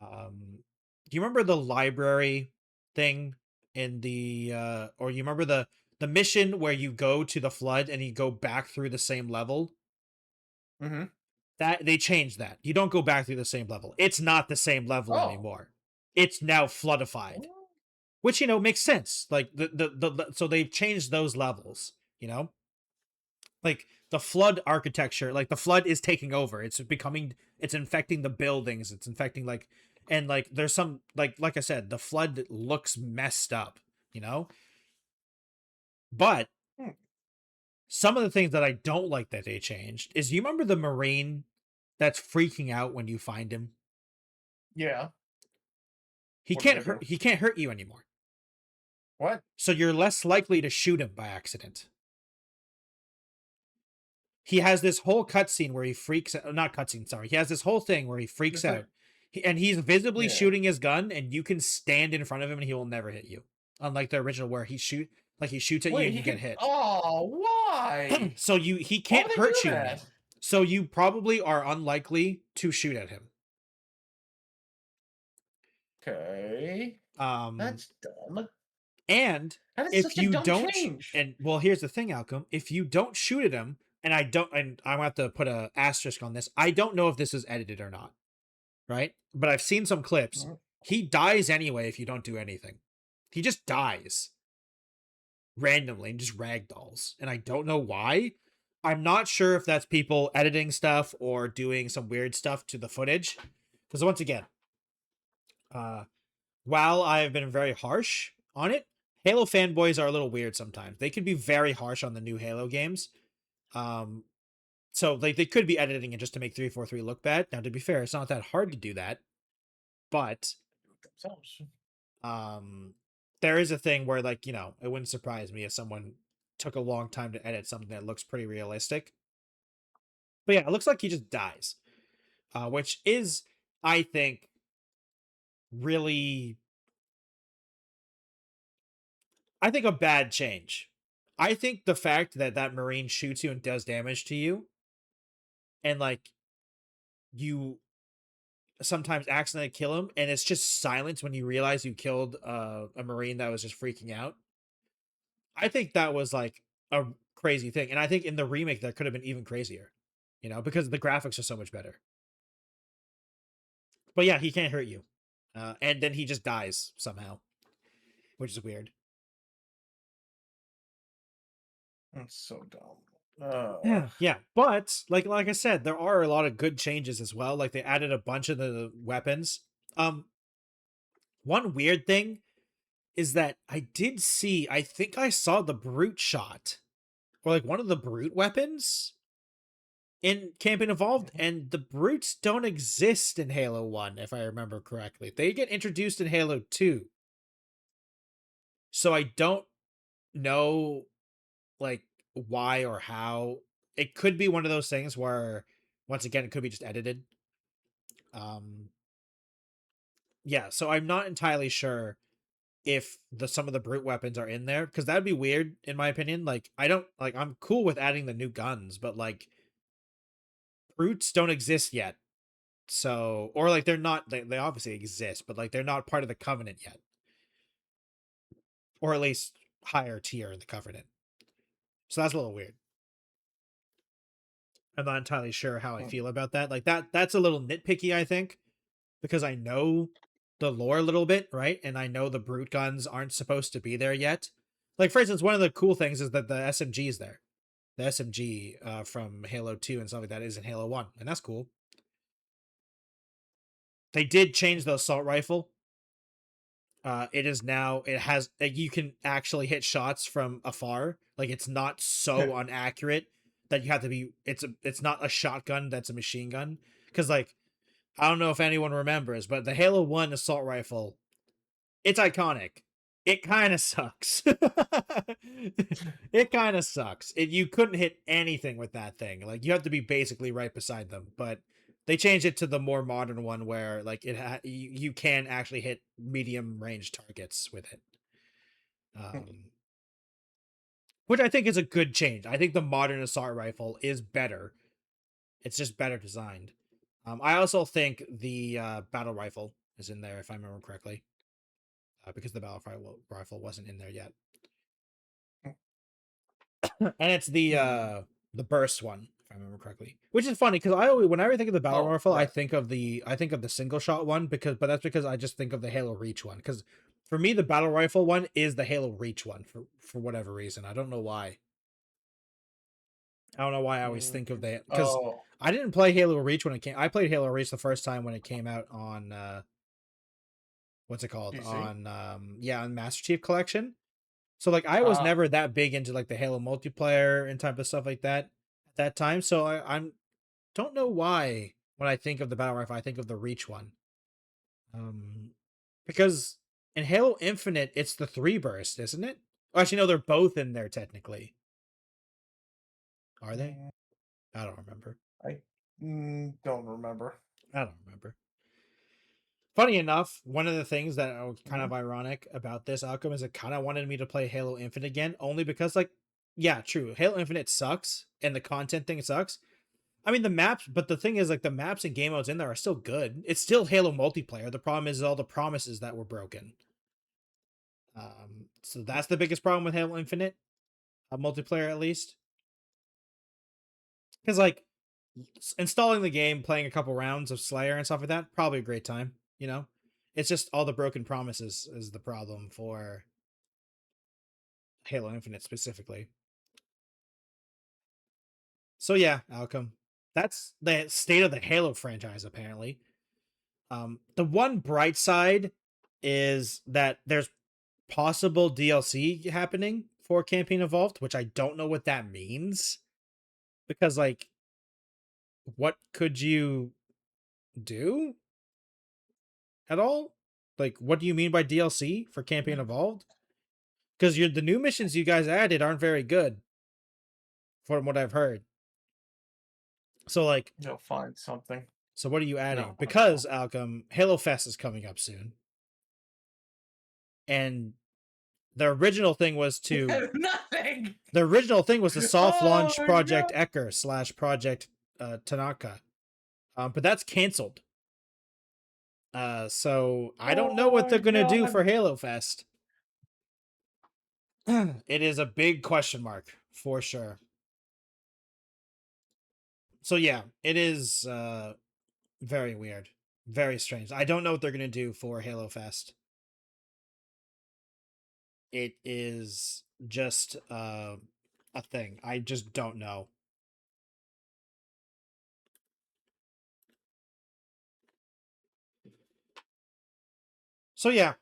do you remember the library thing in the or you remember the mission where you go to the flood and you go back through the same level? Mm-hmm. That they changed that. You don't go back through the same level. It's not the same level Oh. anymore. It's now floodified, which makes sense. Like so they've changed those levels. Like the flood architecture, like the flood is taking over. It's infecting the buildings. It's infecting and like there's some like I said, the flood looks messed up. You know, but Hmm. some of the things that I don't like that they changed is, you remember the Marine that's freaking out when you find him? Yeah. He What did can't I hurt do? he can't hurt you anymore. What? So you're less likely to shoot him by accident. He has this whole cutscene where he freaks out. Not cutscene, sorry. He has this whole thing where he freaks It's like, out. And he's visibly yeah. shooting his gun, and you can stand in front of him and he will never hit you. Unlike the original where he shoots at you Wait, and he you get can. hit. Oh, why? So he Why can't would they do hurt you that? anymore. So you probably are unlikely to shoot at him. Okay. Um That's dumb. and That is if such a you dumb don't change. and well, here's the thing, Alchem. If you don't shoot at him, and I don't, and I have to put a asterisk on this. I don't know if this is edited or not, right? But I've seen some clips. Mm. He dies anyway if you don't do anything. He just dies randomly and just ragdolls. And I don't know why. I'm not sure if that's people editing stuff or doing some weird stuff to the footage. Because once again, uh, while I've been very harsh on it, Halo fanboys are a little weird sometimes. They could be very harsh on the new Halo games. Um, so like they could be editing it just to make 343 look bad. Now, to be fair, it's not that hard to do that, but Themselves. um there is a thing where, like, it wouldn't surprise me if someone took a long time to edit something that looks pretty realistic. But yeah, it looks like he just dies, which is, I think, really, I think, a bad change. I think the fact that that Marine shoots you and does damage to you, and like you sometimes accidentally kill him, and it's just silence when you realize you killed a Marine that was just freaking out. I think that was like a crazy thing. And I think in the remake that could have been even crazier, because the graphics are so much better. But yeah, he can't hurt you. And then he just dies somehow, which is weird. That's so dumb. Yeah, yeah. But like I said, there are a lot of good changes as well. Like they added a bunch of the weapons. One weird thing is that I think I saw the brute shot, or like one of the brute weapons in Campaign Evolved, and the brutes don't exist in Halo 1, if I remember correctly. They get introduced in Halo 2. So I don't know, like, why or how. It could be one of those things where, once again, it could be just edited. Um yeah, so I'm not entirely sure if some of the brute weapons are in there, because that'd be weird in my opinion. Like, I don't like, I'm cool with adding the new guns, but like brutes don't exist yet. So, or like they're not, they obviously exist, but like they're not part of the Covenant yet, or at least higher tier in the Covenant. So that's a little weird. I'm not entirely sure how I feel about that. Like that's a little nitpicky, I think, because I know the lore a little bit, right? And I know the brute guns aren't supposed to be there yet. Like, for instance, one of the cool things is that the SMG is there. The SMG from Halo 2 and stuff like that is in Halo 1, and that's cool. They did change the assault rifle. It is now, it has, like, you can actually hit shots from afar. Like, it's not so inaccurate that you have to be, it's not a shotgun that's a machine gun. Because like I don't know if anyone remembers, but the Halo 1 assault rifle, it's iconic. It kind of sucks. It kind of sucks. You couldn't hit anything with that thing. Like you have to be basically right beside them. But they changed it to the more modern one where like you can actually hit medium range targets with it. Which I think is a good change. I think the modern assault rifle is better. It's just better designed. I also think the battle rifle is in there if I remember correctly, because the battle rifle wasn't in there yet. And it's the burst one, if I remember correctly. Which is funny because whenever I think of the battle rifle, right. I think of the single shot one but that's because I just think of the Halo Reach one. Because for me, the battle rifle one is the Halo Reach one for whatever reason. I don't know why. I don't know why I always think of that because Oh, I didn't play Halo Reach when it came. I played Halo Reach the first time when it came out on what's it called PC. on Master Chief Collection. So like I was Ah, never that big into like the Halo multiplayer and type of stuff like that at that time. So I'm don't know why when I think of the battle rifle I think of the Reach one. Um, because in Halo Infinite it's the 3 burst, isn't it? Oh, actually, no, they're both in there technically. Are they? mm, I don't remember. I don't remember. I don't remember. Funny enough, one of the things that was kind Mhm. of ironic about this outcome is it kind of wanted me to play Halo Infinite again, only because, like, yeah, true, Halo Infinite sucks, and the content thing sucks. I mean, the maps, but the thing is, like, the maps and game modes in there are still good. It's still Halo multiplayer. The problem is all the promises that were broken. So that's the biggest problem with Halo Infinite, multiplayer at least, because like installing the game, playing a couple rounds of Slayer and stuff like that, probably a great time. You know, it's just all the broken promises is the problem for Halo Infinite specifically. So yeah, Alchem. That's the state of the Halo franchise apparently. The one bright side is that there's possible DLC happening for Campaign Evolved, which I don't know what that means because like what could you do at all? Like what do you mean by DLC for Campaign Evolved? Because the new missions you guys added aren't very good from what I've heard. So like You'll find something. so what are you No, adding? I don't Because know. Alchem, Halo Fest is coming up soon. And the original thing was to Nothing. soft Oh launch my Project god. Ecker slash Project Tanaka. But that's canceled. So I don't know Oh what they're my gonna do for god. Halo Fest. It is a big question mark for sure. So yeah, it is very weird, very strange. I don't know what they're gonna do for Halo Fest. It is just a thing. I just don't know. So yeah,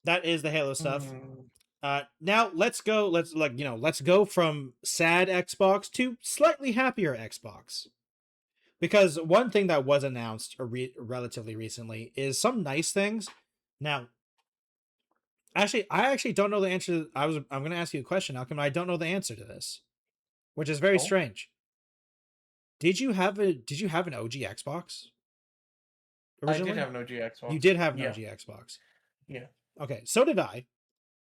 that is the Halo stuff. Mm, Now let's go. Let's go from sad Xbox to slightly happier Xbox. Because one thing that was announced relatively recently is some nice things. Now, actually, I actually don't know the answer. I'm going to ask you a question. How come I don't know the answer to this? Which is very oh, strange. Did you have an OG Xbox I did originally? have an OG You Xbox. did have an Yeah, OG Xbox. yeah. Okay, so did I.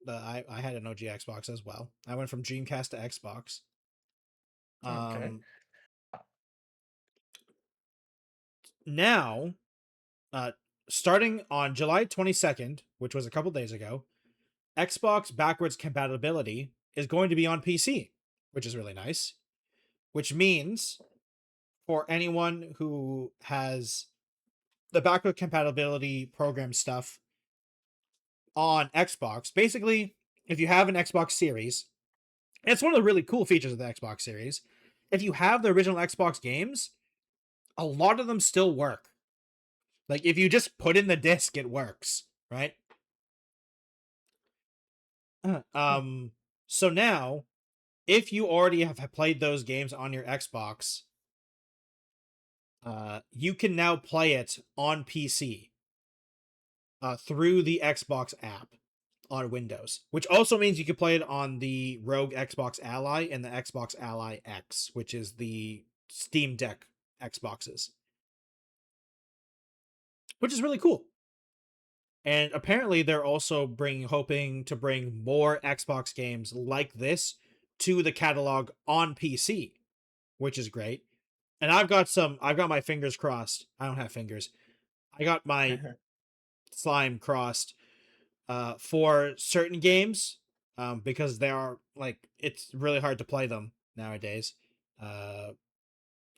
I had an OG Xbox as well. I went from Dreamcast to Xbox. Okay. Um, Now, uh, starting on July 22nd, which was a couple days ago, Xbox backwards compatibility is going to be on PC, which is really nice. Which means for anyone who has the backward compatibility program stuff on Xbox, basically, if you have an Xbox Series, and it's one of the really cool features of the Xbox Series, if you have the original Xbox games, a lot of them still work. Like if you just put in the disc, it works, right? Hmm. um, so now if you already have played those games on your Xbox, You can now play it on PC through the Xbox app on Windows, which also means you can play it on the Rogue Xbox Ally and the Xbox Ally X, which is the Steam Deck Xboxes, which is really cool. And apparently, they're also hoping to bring more Xbox games like this to the catalog on PC, which is great. And I've got my fingers crossed. I don't have fingers. I got my slime crossed for certain games because they are like it's really hard to play them nowadays. Uh,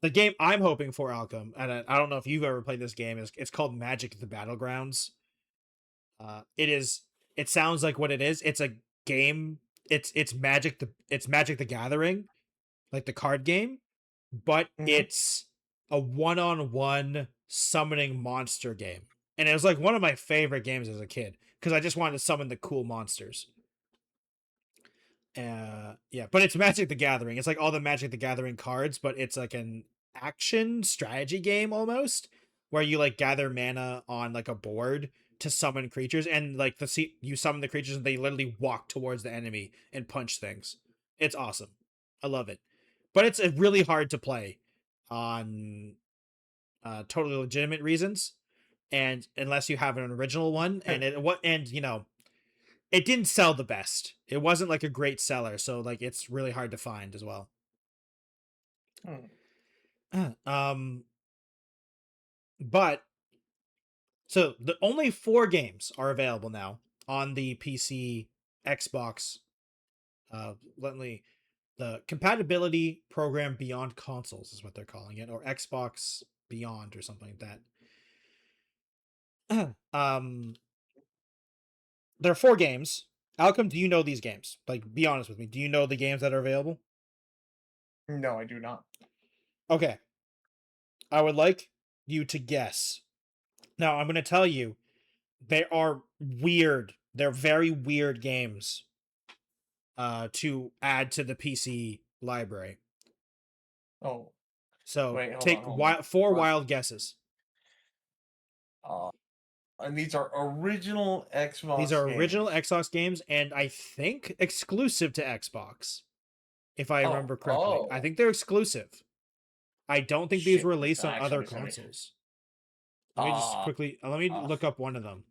the game I'm hoping for, Alchem, and I don't know if you've ever played this game, is it's called Magic the Battlegrounds. It is. It sounds like what it is. It's a game. It's Magic the Gathering, like the card game, but Hmm. it's a one-on-one summoning monster game. And it was like one of my favorite games as a kid because I just wanted to summon the cool monsters. Yeah, but it's Magic the Gathering. It's like all the Magic the Gathering cards, but it's like an action strategy game almost, where you like gather mana on like a board to summon creatures, and like you summon the creatures and they literally walk towards the enemy and punch things. It's awesome. I love it, but it's really hard to play on totally legitimate reasons, and unless you have an original one, and it didn't sell the best. It wasn't like a great seller, so like it's really hard to find as well. um, but so the only 4 games are available now on the PC, Xbox. Let me the compatibility program beyond consoles is what they're calling it, or Xbox Beyond or something like that. There are 4 games. Alchem, do you know these games? Like, be honest with me. Do you know the games that are available? No, I do not. Okay, I would like you to guess. Now, I'm going to tell you they are weird. They're very weird games to add to the PC library. Oh, So wait, take hold on. 4 wild guesses. Uh, and these are original These Xbox are original games. Xbox games and I think exclusive to Xbox, if I Oh, remember correctly. I oh, think they're exclusive. I don't think these shit! were This released on other actually is gonna be. consoles. Uh, Let me uh, look up one of them.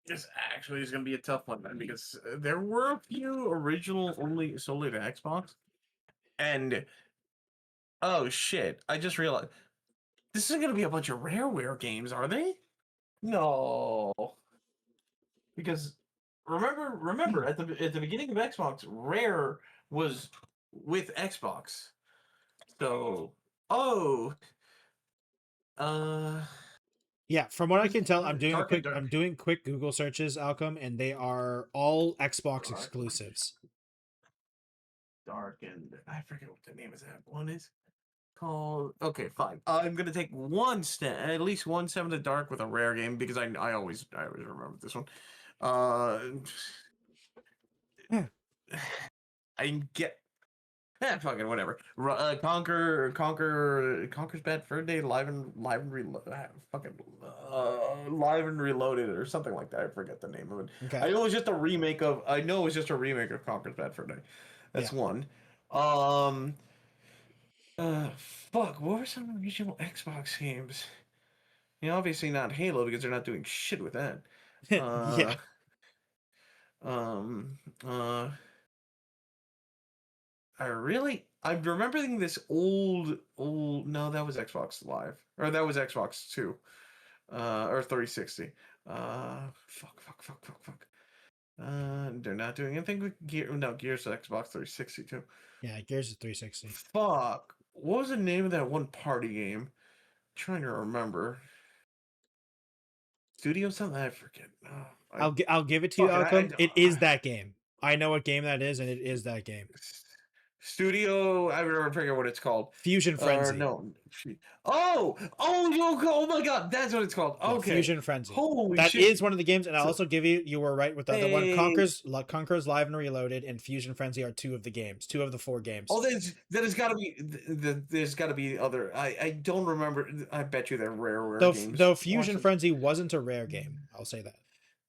this actually is gonna be a tough one then because there were a few original only solely to Xbox, and oh shit! I just realized this isn't gonna be a bunch of Rareware games, are they? No, because remember at the beginning of Xbox, Rare was with Xbox. So, oh, uh, Yeah, from what I who's can tell, what, Dark and I'm Dark, doing quick Google searches, Alchem, and they are all Xbox Dark, exclusives. Dark, and I forget what the name of that one is called. Okay, fine. I'm gonna take one step, at least one step in the dark with a rare game because I always remember this one. Uh, Yeah. I get fucking whatever. Conker's Bad Fur Day, Live and Reloaded or something like that. I forget the name of it. Okay. I know it was just a remake of. I know it was just a remake of Conker's Bad Fur Day. Yeah. That's one. Um. Fuck. What were some original Xbox games? Obviously not Halo because they're not doing shit with that. Yeah. Uh. Um. Uh. I'm remembering this old. No, that was Xbox Live, or that was Xbox Two, or 360. Fuck. They're not doing anything with Gear. No, Gears Xbox 360 too. Yeah, Gears of 360. Fuck. What was the name of that one party game? Trying to remember. Studio something? I forget. Oh, I'll give it to you, fuck it. Alchem. It is that game. I know what game that is, and it is that game. Studio. I never forget what it's called. Fusion Or Frenzy. no. Oh my God, that's what it's called. Yeah, Okay. Fusion Frenzy. Holy That shit. is one of the games, and I'll So, also give you were right with the other one. hey. Conker's Live and Reloaded and Fusion Frenzy are two of the games, two of the four games. Oh, there's got to be there's got to be other. I don't remember. I bet you they're rare games. Though Watch Fusion them. Frenzy wasn't a rare game, I'll say that.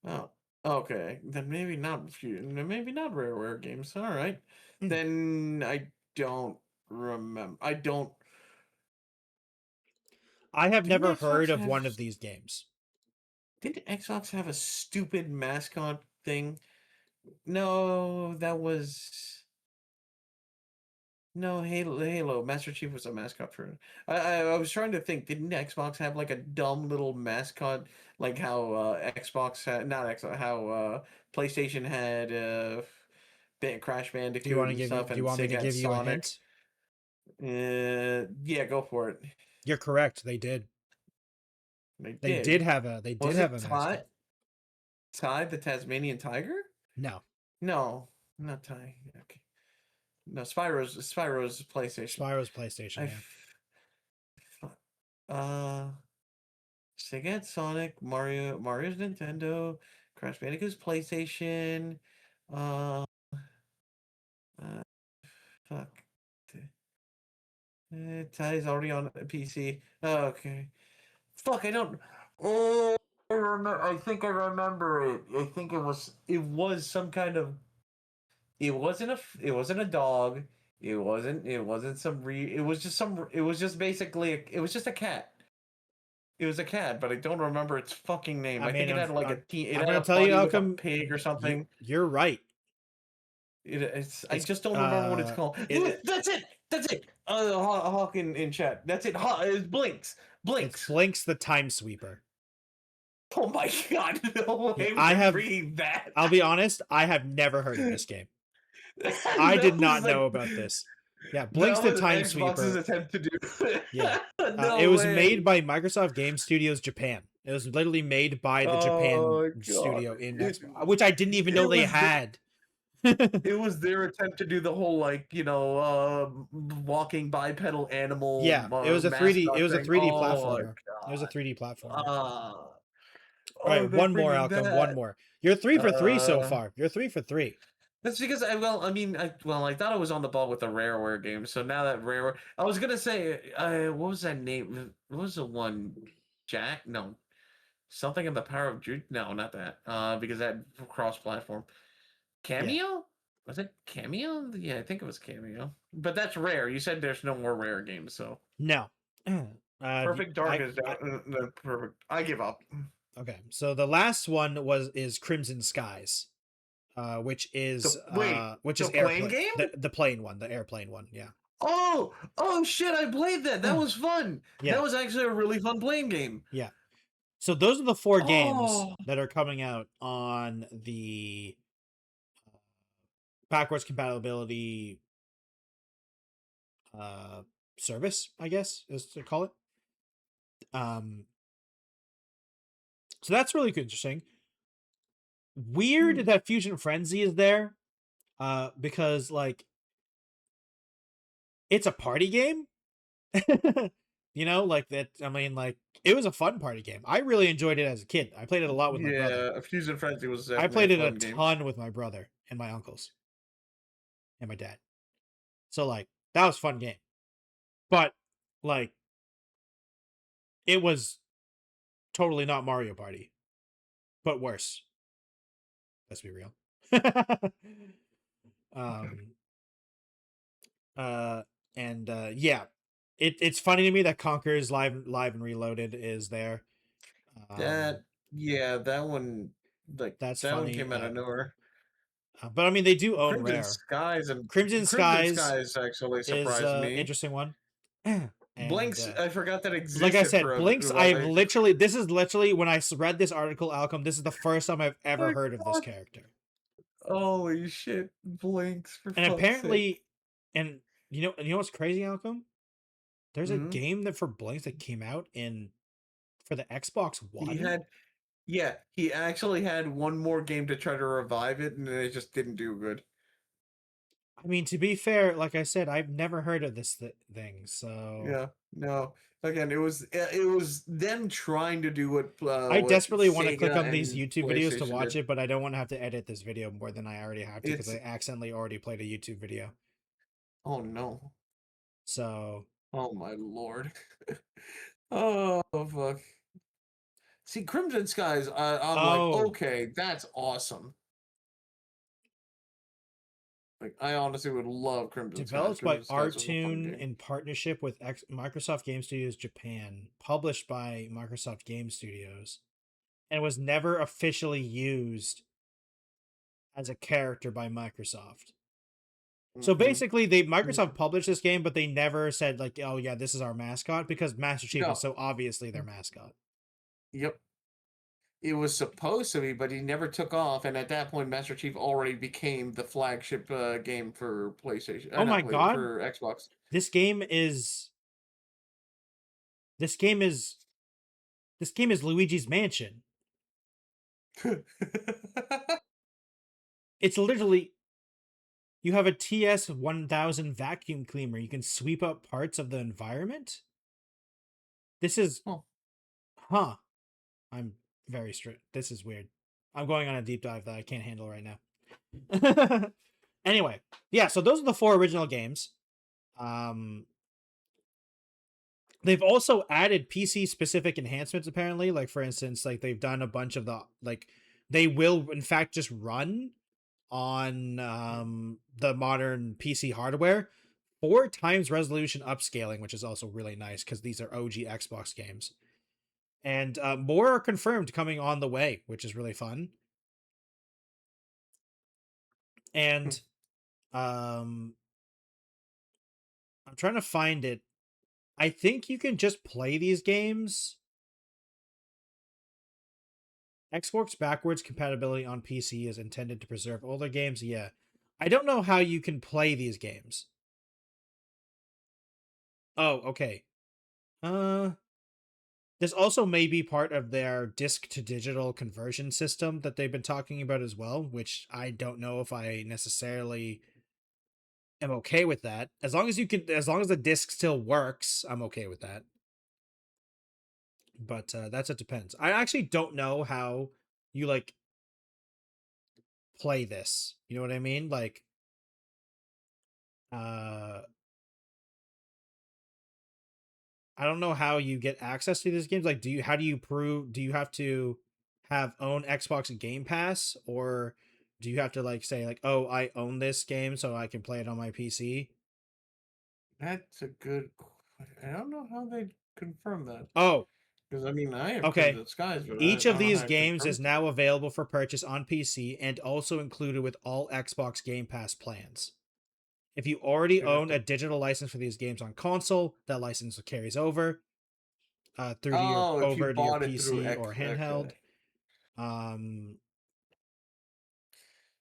Oh, okay. Then maybe not maybe not rare games. All right. Mm. Then I don't remember. I don't. I have Didn't never heard Xbox of have? one of these games. Didn't Xbox have a stupid mascot thing? No, that was no Halo. Master Chief was a mascot for it. I was trying to think. Didn't Xbox have like a dumb little mascot, like how Xbox had not Xbox, how PlayStation had Crash Bandicoot and stuff, Do you and want me to Sega had give you a Sonic. hint? Yeah, go for it. You're correct. They did. They did. They did Was have it a mascot. Ty the Tasmanian Tiger? No. No, not Ty. Okay. No, Spyro's PlayStation. Spyro's PlayStation, I yeah. uh Sega had Sonic, Mario's Nintendo, Crash Bandicoot's PlayStation, uh, uh fuck. Ty's already on PC. Oh, okay. Fuck, I don't. Oh, I remember. I think I remember it. I think it was some kind of. It wasn't a dog. It wasn't some it was just some. It was just basically. It was just a cat. It was a cat, but I don't remember its fucking name. I I think mean, it had like a it I'm had gonna a tell you, buddy with a Alchem, pig or something. you're right. I It's just don't remember what it's called. it That's it. That's it. Hawk in chat. That's it. It's Blinks. it's Blinks. blinx the Time Sweeper. Oh my God! No Yeah, way would read that. I'll be honest, I have never heard of this game. I That did was not like know about this. Yeah, blinx that the was Time Xbox's Sweeper. attempt to do. Yeah. It No was made way. by Microsoft Game Studios Japan. It was literally made by the Japan Oh God! studio in Xbox, which I didn't even know It they was had. it was their attempt to do the whole like walking bipedal animal Yeah, it mascot was a thing. 3D Oh platformer. It was a 3D platformer. uh, All right, they're one more, bringing Alchem, one that. more. You're 3 for 3 so Uh, far. You're 3 for 3. that's because I thought I was on the ball with the Rareware game. So now that Rareware, I was gonna say, what was that name? What was the one? Jack? No, something in the Power of Jude. No, not that. Because that cross-platform. Yeah. Cameo? Was it Cameo? Yeah, I think it was Cameo. But that's rare. You said there's no more rare games, so No. Perfect Dark is I perfect. I give up. okay. So the last one is Crimson Skies, which The is plane airplane game? the plane one, the airplane one. Yeah. Oh shit! I played that. That was fun. That Yeah. was actually a really fun plane game. Yeah. So those are the 4 games Oh, that are coming out on the backwards compatibility uh service, I guess is to call it. So that's really interesting. Weird that Fusion Frenzy is there, because like it's a party game. Like that. I mean, like it was a fun party game. I really enjoyed it as a kid. I played it a lot with my brother. yeah. Fusion Frenzy was I definitely a played it a fun game. ton with my brother and my uncles and my dad. So like that was a fun game. But like it was totally not Mario Party, but worse. Let's be real. um uh and yeah, it's funny to me that Conker's live and Reloaded is there. That yeah, that one like That's that one funny. came out of nowhere. But I mean, they do own Crimson Rare. Skies and Crimson Crimson Skies Skies actually is surprised me. interesting one. And Blinks, I forgot that like I existed said, for blinx. This is literally when I read this article, Alchem. This is the first time I've ever Oh heard of this God. character. Holy shit, Blinks for And fuck's sake. apparently, and you know what's crazy, Alchem? There's a Hmm. game that for blinx that came out for the Xbox He One. had yeah, he actually had one more game to try to revive it, and it just didn't do good. I mean, to be fair, like I said, I've never heard of this thing, so Yeah, no. Again, it was them trying to do I what desperately want to click Sega on these and YouTube videos to PlayStation watch did. it, but I don't want to have to edit this video more than I already have to because It's I accidentally already played a YouTube video. oh no. So, Oh my lord. Oh fuck. See, Crimson Skies, I'm like, oh, okay, that's awesome. Like, I honestly would love Crimson Skies. developed by Crimson Skies was a fun Artoon game. in partnership with Microsoft Game Studios Japan, published by Microsoft Game Studios, and was never officially used as a character by Microsoft. So Mm-hmm. basically, they Microsoft published this game, but they never said like, "Oh yeah, this is our mascot," because Master Chief is No. so obviously their mascot. Yep. It was supposed to be, but he never took off. And at that point, Master Chief already became the flagship game for PlayStation. Oh Not my Play god, for Xbox. this game is this game is this game is Luigi's Mansion. It's literally you have a TS-1000 vacuum cleaner. You can sweep up parts of the environment. This is Oh. huh. I'm very strict. This is weird. I'm going on a deep dive that I can't handle right now. Anyway, yeah, so those are the four original games. Um, they've also added PC specific enhancements apparently. Like for instance, like they've done a bunch of the like they will in fact just run on the modern PC hardware. 4 times resolution upscaling, which is also really nice because these are OG Xbox games. And more are confirmed coming on the way, which is really fun. And um, I'm trying to find it. I think you can just play these games. Xbox backwards compatibility on PC is intended to preserve older games. Yeah. I don't know how you can play these games. Oh, okay. Uh this also may be part of their disc to digital conversion system that they've been talking about as well, which I don't know if I necessarily am okay with that. As long as the disc still works, I'm okay with that. But that's it depends. I actually don't know how you like play this. You know what I mean? Like uh I don't know how you get access to these games. Like how do you prove do you have to have own Xbox Game Pass, or do you have to like say like, "Oh, I own this game so I can play it on my PC?" That's a good. I don't know how they confirm that. Oh, Because, I mean, I have okay. Crimson Skies, but I Each of don't know these how to games confirm is it. now available for purchase on PC and also included with all Xbox Game Pass plans. If you already So you have own a to. digital license for these games on console, that license carries over through to your Oh, if you over to your bought it through PC X. or handheld. Okay. Um,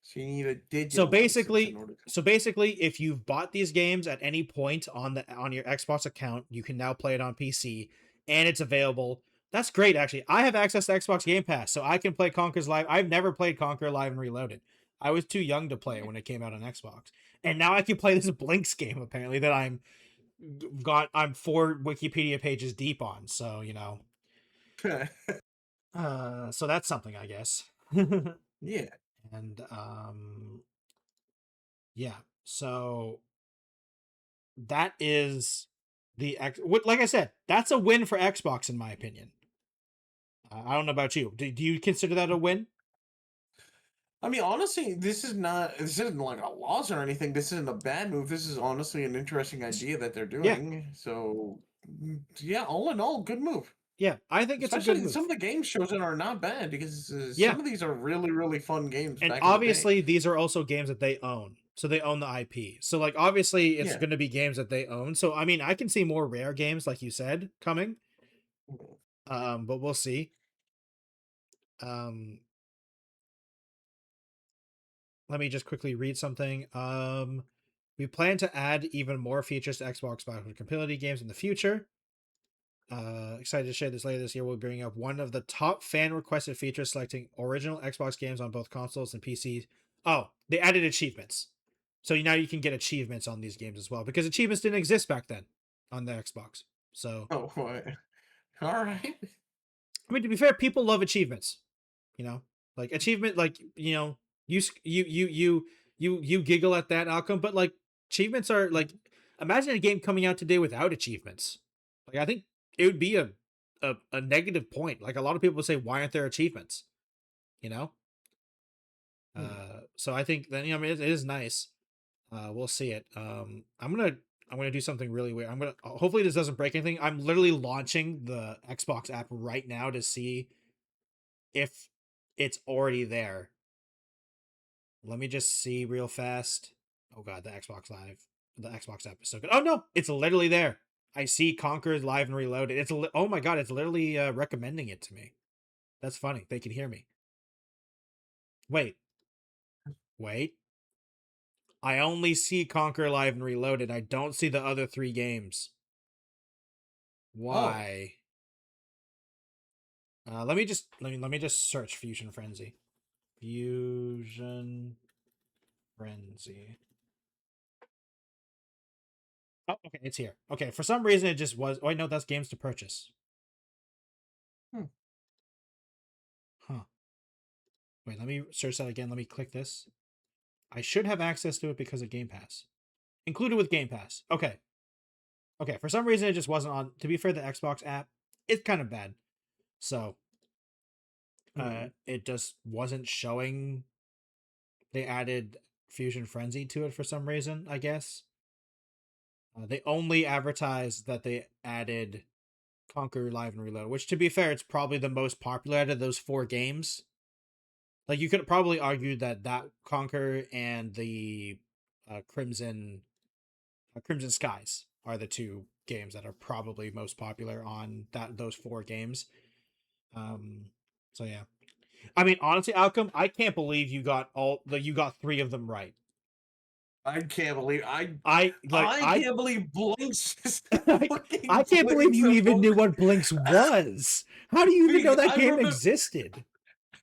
So you need a so digital license in basically, order to. so basically, if you've bought these games at any point on your Xbox account, you can now play it on PC, and it's available. That's great, actually. I have access to Xbox Game Pass, so I can play Conker's Live. I've never played Conker Live and Reloaded. I was too young to play it when it came out on Xbox, and now I can play this blinx game apparently that I'm 4 Wikipedia pages deep on. So so that's something I guess. Yeah. And yeah, so that is like I said, that's a win for Xbox in my opinion. I don't know about you. Do you consider that a win? I mean, honestly, this isn't like a loss or anything. This isn't a bad move. This is honestly an interesting idea that they're Yeah, doing. So, yeah, all in all, good move. yeah, I think it's a good Especially some of move. the games chosen are not bad because Yeah, some of these are really, really fun games and back in the day. obviously these are also games that they own, so they own the IP. So like obviously it's Yeah. going to be games that they own. So I mean, I can see more rare games like you said coming. But we'll see. Um, let me just quickly read something. We plan to add even more features to Xbox backwards compatibility games in the future. Excited to share this later this year. We'll bring up one of the top fan requested features, selecting original Xbox games on both consoles and PCs. Oh, they added achievements. So now you can get achievements on these games as well because achievements didn't exist back then on the Xbox. So Oh, what? All right. I mean, to be fair, people love achievements. You know, like achievement, like you giggle at that outcome, but like achievements are like imagine a game coming out today without achievements. Like I think it would be a negative point. Like a lot of people say, why aren't there achievements? You know, Hmm. so I think that I mean it is nice. We'll see it. I'm gonna do something really weird. I'm gonna hopefully this doesn't break anything. I'm literally launching the Xbox app right now to see if it's already there. Let me just see real fast. Oh god, the Xbox app is so good. Oh no, it's literally there. I see Conquer live and reloaded. Oh my god, it's literally recommending it to me. That's funny. They can hear me. Wait, wait. I only see Conquer live and reloaded. I don't see the other three games. Oh, Why? Let me just search Fusion Frenzy. Fusion Frenzy. Oh, okay, it's here. Okay, for some reason it just was. Oh, I know that's games to purchase. hmm. Huh. Wait, let me search that again. Let me click this. I should have access to it because of Game Pass. Included with Game Pass. Okay. Okay, for some reason it just wasn't on. To be fair, the Xbox app, it's kind of bad. So, Hmm. it just wasn't showing. They added Fusion Frenzy to it for some reason, I guess. They only advertised that they added Conquer Live and Reload, which to be fair, it's probably the most popular out of those four games. Like you could probably argue that Conquer and the Crimson Crimson Skies are the two games that are probably most popular on those four games. Um, so yeah, I mean honestly, Outcome, I can't believe you got three of them right. I can't believe I I like I I can't believe blinx is like fucking I can't believe blinx you of even knew Poker. what Blinks was. How do you even know that I game remember existed?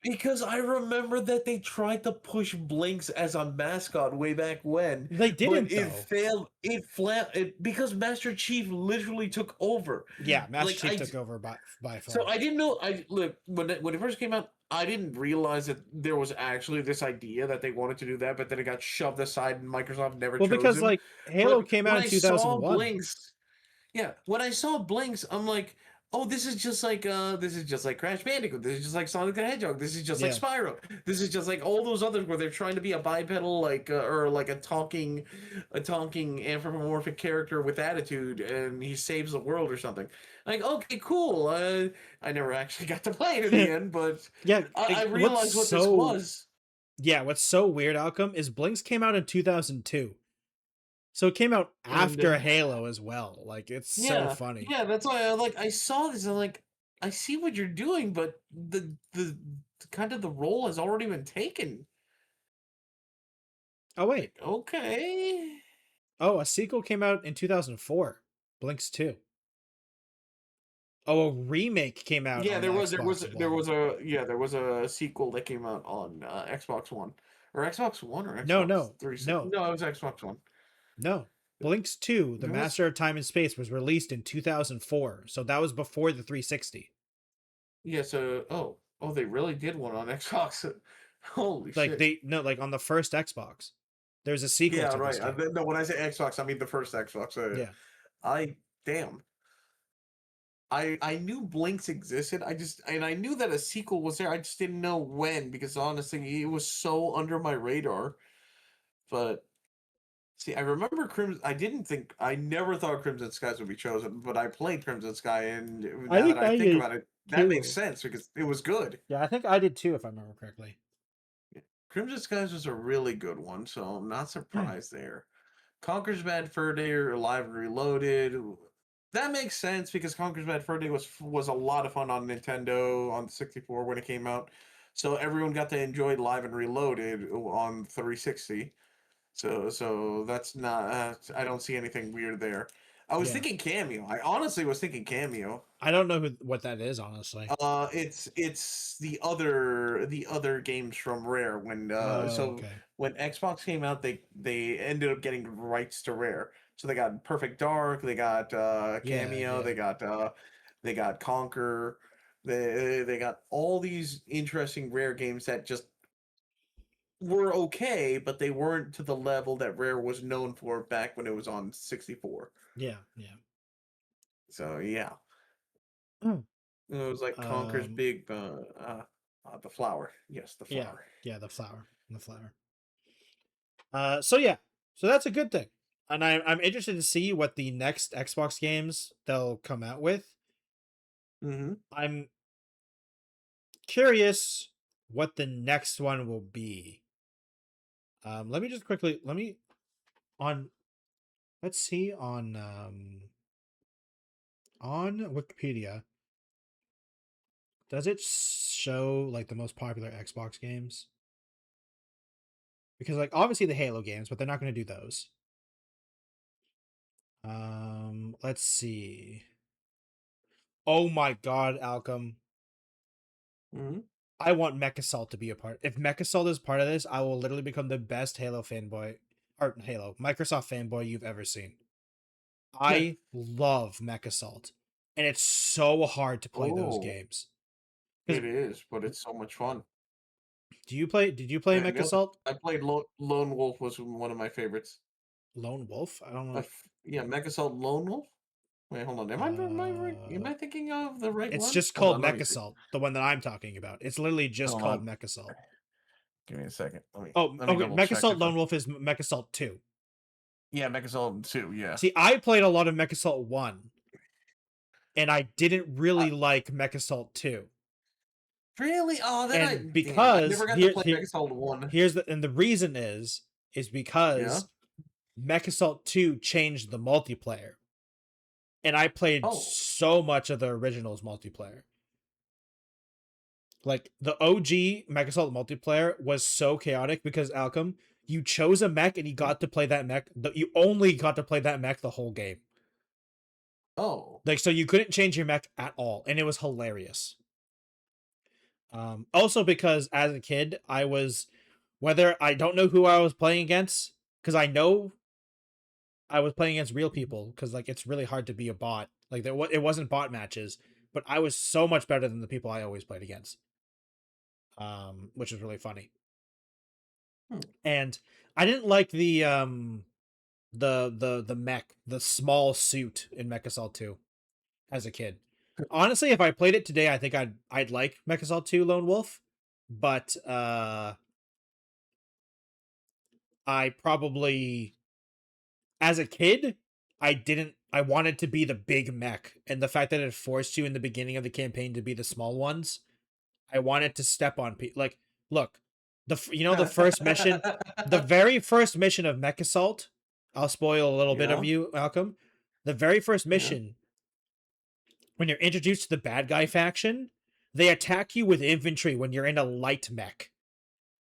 because I remember that they tried to push blinx as a mascot way back when, They but didn't it though. failed. Because Master Chief literally took over. Yeah, Master Like Chief took over by so far. I didn't know. I look when it first came out. I didn't realize that there was actually this idea that they wanted to do that, but then it got shoved aside, and Microsoft never Well, chose because him. like Halo But came when out in I saw 2001. blinx, yeah, when I saw blinx, I'm like, oh, this is just like Crash Bandicoot. This is just like Sonic the Hedgehog. This is just like Yeah. Spyro. This is just like all those others where they're trying to be a bipedal or like a talking anthropomorphic character with attitude, and he saves the world or something. Like, okay, cool. I never actually got to play it in the end, but Yeah, I realized what this was. what's so weird, Outcome, is Blinks came out in 2002. So it came out And after Halo as well. Like it's so yeah, funny. yeah, that's why I saw this. I'm like, I see what you're doing, but the kind of the role has already been taken. Oh wait. Like, okay. Oh, a sequel came out in 2004. Blinks 2. Oh, a remake came out Yeah, on the Xbox One. there was a sequel that came out on Xbox One or Xbox One or No, Xbox no. 360. No. No, it was Xbox One. No. Blinks 2, The There was Master of Time and Space was released in 2004. So that was before the 360. yeah. So they really did one on Xbox. Holy Like shit. like on the first Xbox. There's a sequel Yeah, to this right. game. No, when I say Xbox, I mean the first Xbox. Yeah. I damn. I knew blinx existed. I knew that a sequel was there. I just didn't know when because honestly, it was so under my radar. But see, I remember Crimson. I never thought Crimson Skies would be chosen, but I played Crimson Sky, and I now that think I I think did about it, that makes too. sense because it was good. Yeah, I think I did too, if I remember correctly. Crimson Skies was a really good one, so I'm not Hmm. surprised there. Conker's Bad Fur Day or Alive and Reloaded. That makes sense because Conker's Bad Fur Day was a lot of fun on Nintendo on the 64 when it came out. So everyone got to enjoy Live and Reloaded on 360. So that's not I don't see anything weird there. I was Yeah. thinking Cameo. I honestly was thinking Cameo. I don't know what that is, honestly. It's the other games from Rare when Oh, so okay. when Xbox came out, they ended up getting rights to Rare. So they got Perfect Dark, they got Yeah, Cameo, yeah. they got Conker, they got all these interesting Rare games that just were okay, but they weren't to the level that Rare was known for back when it was on 64. Yeah, yeah. So yeah, Hmm. it was like Conker's Um, big the flower. Yes, the yeah, flower. yeah, the flower. The flower. So yeah. So that's a good thing. And I'm interested to see what the next Xbox games they'll come out with. Mm-hmm. I'm curious what the next one will be. Let me just quickly let me on let's see on Wikipedia. Does it show like the most popular Xbox games? Because like obviously the Halo games, but they're not going to do those. Let's see. Oh my god, Alchem. Mm-hmm. I want Mechasalt to be a part. If Mechasalt is part of this, I will literally become the best Halo fanboy or Halo Microsoft fanboy you've ever seen. I love Mechasalt, and it's so hard to play those Oh, games. Because it is, but it's so much fun. do you play? Did you play The other, Mechasalt? I played Lone Wolf was one of my favorites. Lone Wolf? I don't know. Yeah, Megasalt Lone Wolf. Wait, hold on. Am Uh, I thinking of the right it's one? just Hold called on. Let me see. Mechasalt, the one that I'm talking about. It's literally just Hold called on. Mechasalt. Give me a second. Oh, Let me okay. double check Mechasalt if I. Lone Wolf is Mechasalt 2. Yeah, Megazord 2. Yeah. See, I played a lot of Mechasalt 1, and I didn't Uh, really like Mechasalt 2. really? Oh, then I And damn. I because never got to play Megazord 1. here's the reason is Yeah. because Mechasalt 2 changed the multiplayer. And I played Oh. so much of the originals multiplayer. Like the OG Mechasalt multiplayer was so chaotic because Alchem, you chose a mech and you Hmm? got to play that mech. You only got to play that mech the whole game. Oh. Like so you couldn't change your mech at all, and it was hilarious. Also because as a kid, I was whether I don't know who I was playing against because I know I was playing against real Mhm. people because like it's really hard to be a bot. Like it wasn't bot matches, but I was so much better than the people I always played against. Which is really funny. Hmm. And I didn't like the mech, the small suit in Mech Assault 2 as a kid. Honestly, if I played it today, I think I'd like Mech Assault 2 Lone Wolf, but I probably as a kid, I wanted to be the big mech, and the fact that it forced you in the beginning of the campaign to be the small ones, I wanted to step on people. Like, look, the first mission, the very first mission of Mech Assault. I'll spoil a little bit of Yeah. you, Malcolm. The very first Yeah. mission, when you're introduced to the bad guy faction, they attack you with infantry when you're in a light mech,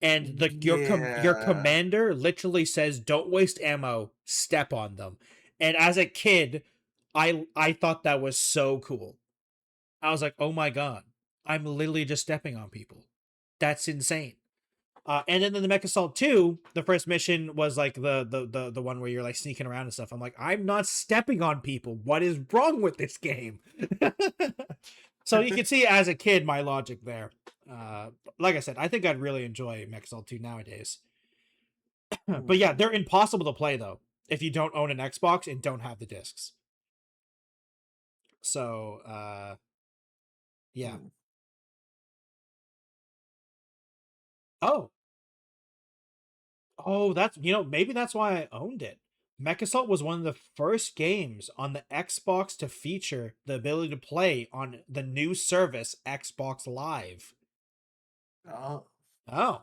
and your Yeah. commander literally says, "Don't waste ammo. Step on them." And as a kid, I thought that was so cool. I was like, "Oh my god, I'm literally just stepping on people. That's insane." And then in the Mech Assault 2, the first mission was like the one where you're like sneaking around and stuff. I'm like, I'm not stepping on people. What is wrong with this game? So you can see as a kid my logic there. Like I said, I think I'd really enjoy Mech Assault 2 nowadays. But yeah, they're impossible to play though if you don't own an Xbox and don't have the discs. So yeah. Hmm. Oh, that's maybe that's why I owned it. Mech Assault was one of the first games on the Xbox to feature the ability to play on the new service Xbox Live. Oh. Oh,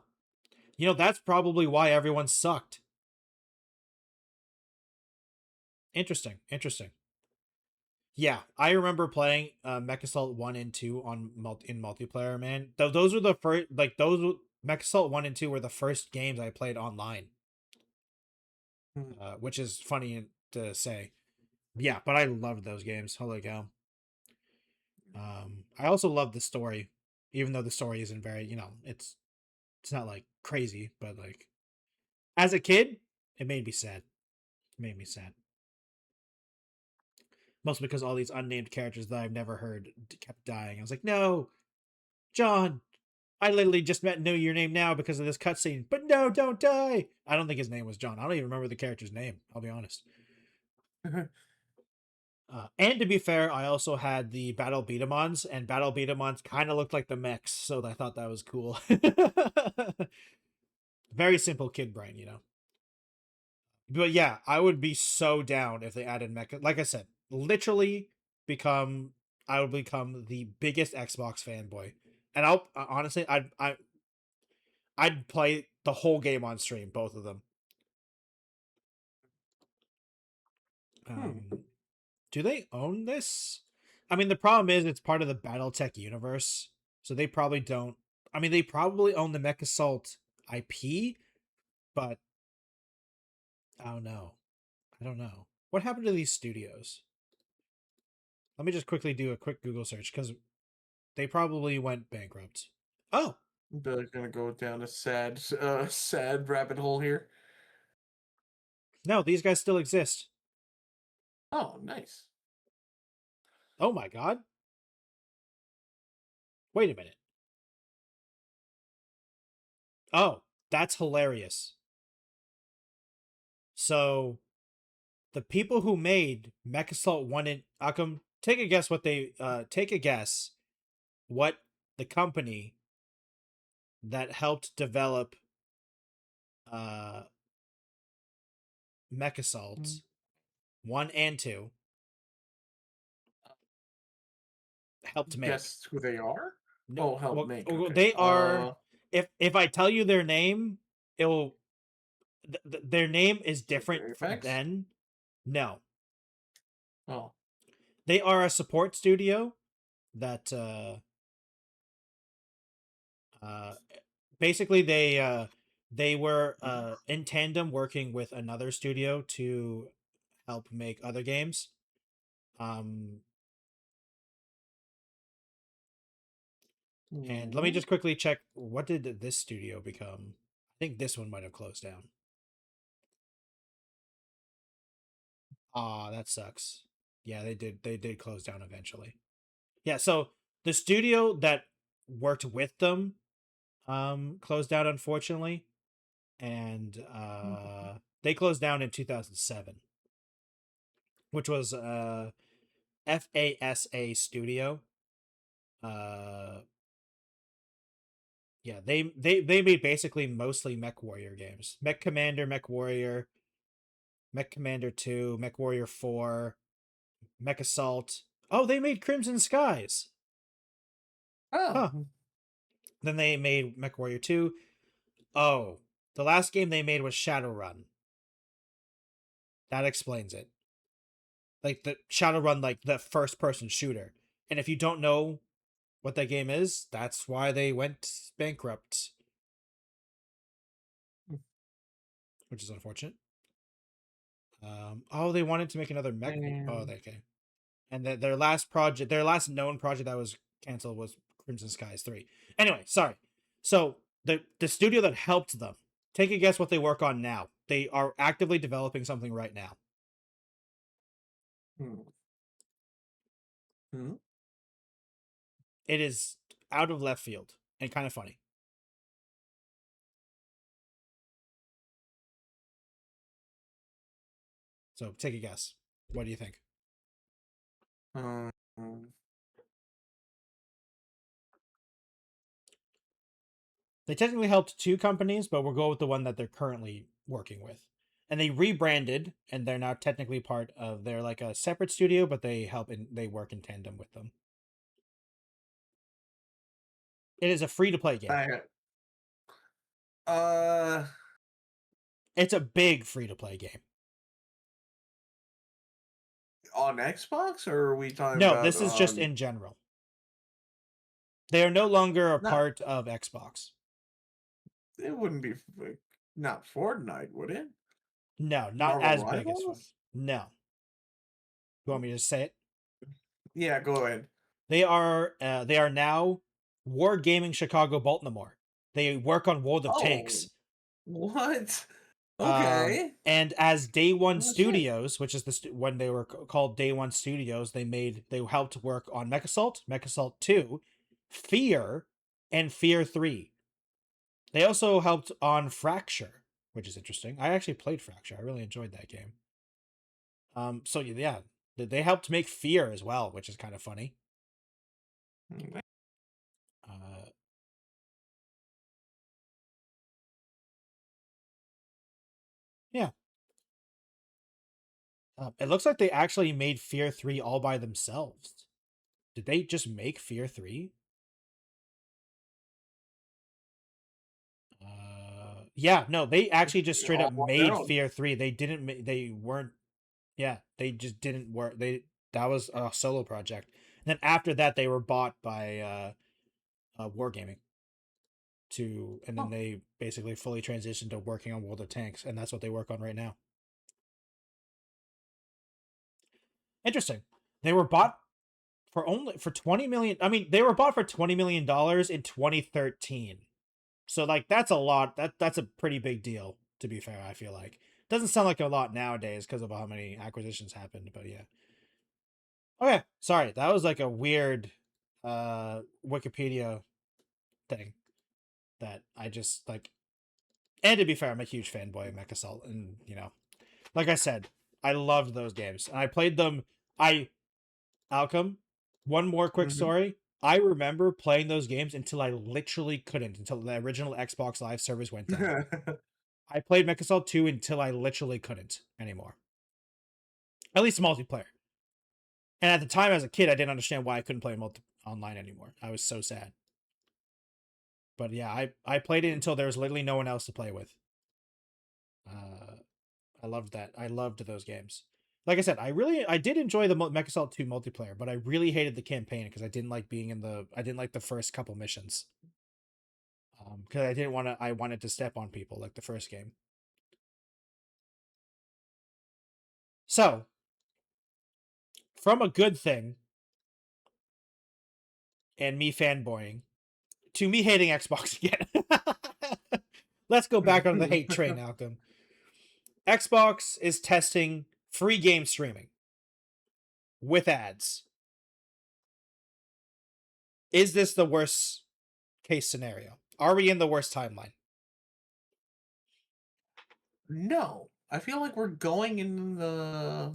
that's probably why everyone sucked. Interesting, interesting. Yeah, I remember playing Mech Assault 1 and 2 on in multiplayer, man. Those were the first Mech Assault 1 and 2 were the first games I played online, Hmm. which is funny to say. Yeah, but I loved those games. Holy cow. I also love the story, even though the story isn't very, it's not like crazy, but like as a kid, it made me sad. It made me sad. Mostly because all these unnamed characters that I've never heard kept dying. I was like, no, John, I literally just knew your name now because of this cutscene. But no, don't die. I don't think his name was John. I don't even remember the character's name. I'll be honest. And to be fair, I also had the Battle Beatamons, and Battle Beatamons kind of looked like the mechs, so I thought that was cool. Very simple kid brain, you know. But yeah, I would be so down if they added mecha. Like I said, literally become I would become the biggest Xbox fanboy, and I'll honestly, I'd play the whole game on stream, both of them. Hmm. Do they own this? I mean, the problem is it's part of the BattleTech universe, so they probably don't. I mean, they probably own the Mech Assault IP, but I don't know. I don't know. What happened to these studios? Let me just quickly do a quick Google search because they probably went bankrupt. Oh, They're gonna go down a sad rabbit hole here. no, these guys still exist. Oh, nice. Oh my god. Wait a minute. Oh, that's hilarious. So, the people who made Mech Assault 1 and Alchem, take a guess what the company that helped develop uh Mech Mm. Assault 1 and 2 helped make. Guess who they are? No, Oh, help well, make. Okay. they are, if I tell you their name, it'll their name is different Apex. than no. Oh. They are a support studio that uh basically they were in tandem working with another studio to help make other games. Um and let me Hmm. just quickly check, what did this studio become? I think this one might have closed down. Ah, that sucks. Yeah, they did close down eventually. Yeah, so the studio that worked with them closed down unfortunately, and they closed down in 2007, which was FASA Studio. Uh yeah, they made basically mostly Mech Warrior games. Mech Commander, Mech Warrior, Mech Commander 2, Mech Warrior 4, Mech Assault. Oh, they made Crimson Skies. Oh. Huh. Then they made Mech Warrior 2. Oh, the last game they made was Shadowrun. That explains it. Like the Shadowrun, like the first person shooter. And if you don't know what that game is, that's why they went bankrupt, which is unfortunate. Oh, they wanted to make another mech. Oh, And okay. And their last project, their last known project that was canceled was Crimson Skies 3. Anyway, sorry. So the studio that helped them, take a guess what they work on now. They are actively developing something right now. hmm. Hmm. It is out of left field and kind of funny. So take a guess. What do you think? Um, They technically helped two companies, but we'll go with the one that they're currently working with. And they rebranded, and they're now technically part of. They're like a separate studio, but they help and they work in tandem with them. It is a free to play game. I uh It's a big free to play game. on Xbox, or are we talking No, about this is just on? in general. They are no longer a Not. part of Xbox. It wouldn't be like, not Fortnite, would it? No, not Marvel as big as Rivals. Fox. No. You want me to say it? Yeah, go ahead. They are now Wargaming Chicago Baltimore. They work on World of Oh, Tanks. what? Okay. And as Day One Oh shit. Studios, which is when they were called Day One Studios, they helped work on Mech Assault, Mech Assault 2, Fear, and Fear 3. They also helped on Fracture, which is interesting. I actually played Fracture. I really enjoyed that game. So yeah, they helped make Fear as well, which is kind of funny. Uh, yeah, it looks like they actually made Fear 3 all by themselves. Did they just make Fear 3? Yeah, no, they actually just straight All up on their made own. Fear 3. They didn't they weren't yeah, they just didn't work. That was a solo project. And then after that they were bought by Wargaming and then Oh. they basically fully transitioned to working on World of Tanks, and that's what they work on right now. Interesting. They were bought for 20 million. I mean, they were bought for $20 million in 2013. So like that's a lot. That's a pretty big deal, to be fair, I feel like. Doesn't sound like a lot nowadays because of how many acquisitions happened, but yeah. Okay, sorry. That was like a weird Wikipedia thing that I just like. And to be fair, I'm a huge fanboy of Mech Assault, and like I said, I loved those games. And I played them. I Alchem. One more quick Mhm. story. I remember playing those games until I literally couldn't, until the original Xbox Live servers went down. I played Mech Assault 2 until I literally couldn't anymore. At least multiplayer. And at the time, as a kid, I didn't understand why I couldn't play online anymore. I was so sad. But yeah, I played it until there was literally no one else to play with. Uh, I loved that. I loved those games. Like I said, I did enjoy the Mech Assault 2 multiplayer, but I really hated the campaign because I didn't like the first couple missions. Because I wanted to step on people like the first game. So, from a good thing and me fanboying to me hating Xbox again. Let's go back on the hate train, Malcolm. Xbox is testing free game streaming with ads. Is this the worst case scenario? Are we in the worst timeline? No, I feel like we're going in the.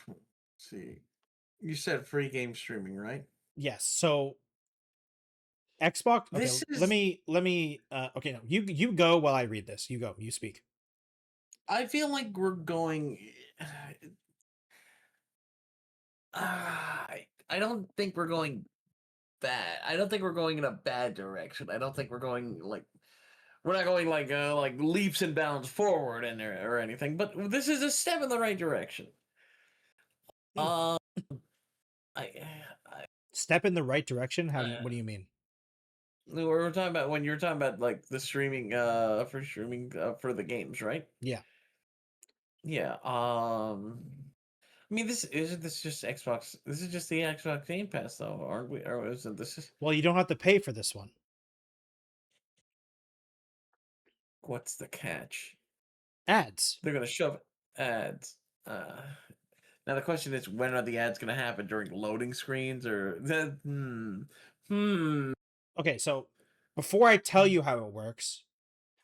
Let's see, you said free game streaming, right? Yes. So Xbox. Okay. This is. Let me. Okay. No. You go while I read this. You go. You speak. I feel like we're going. I don't think we're going bad. I don't think we're going in a bad direction. I don't think we're going like we're not going like leaps and bounds forward in there or anything. But this is a step in the right direction. Hmm. Uh, I, I, Step in the right direction. How do you? I What do you mean? we're talking about when you're talking about like the streaming for streaming for the games, right? Yeah. Yeah. I mean, this isn't this just Xbox. This is just the Xbox Game Pass, though, aren't we? Or isn't this? Is, Well, you don't have to pay for this one. what's the catch? Ads. They're gonna shove ads. Now the question is, when are the ads gonna happen during loading screens or the hmm? Okay. So before I tell you how it works,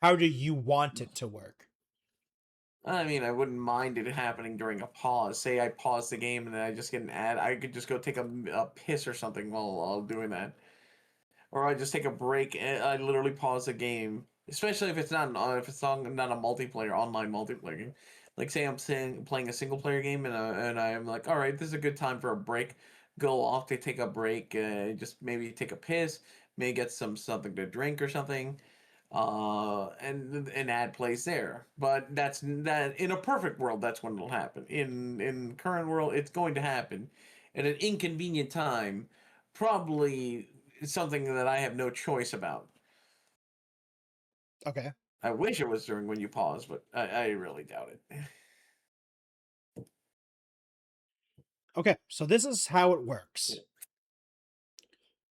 how do you want it to work? I mean, I wouldn't mind it happening during a pause. Say I pause the game and then I just get an ad. I could just go take a piss or something while doing that. Or I just take a break and I literally pause the game, especially if it's not a multiplayer online multiplayer game. Like say playing a single player game and I'm like, all right, this is a good time for a break. Go off to take a break, just maybe take a piss, maybe get something to drink or something, and an ad plays there. But that in a perfect world, that's when it'll happen. In current world, it's going to happen at an inconvenient time, probably something that I have no choice about. Okay. I wish it was during when you pause, but I really doubt it. Okay, so this is how it works. Yeah.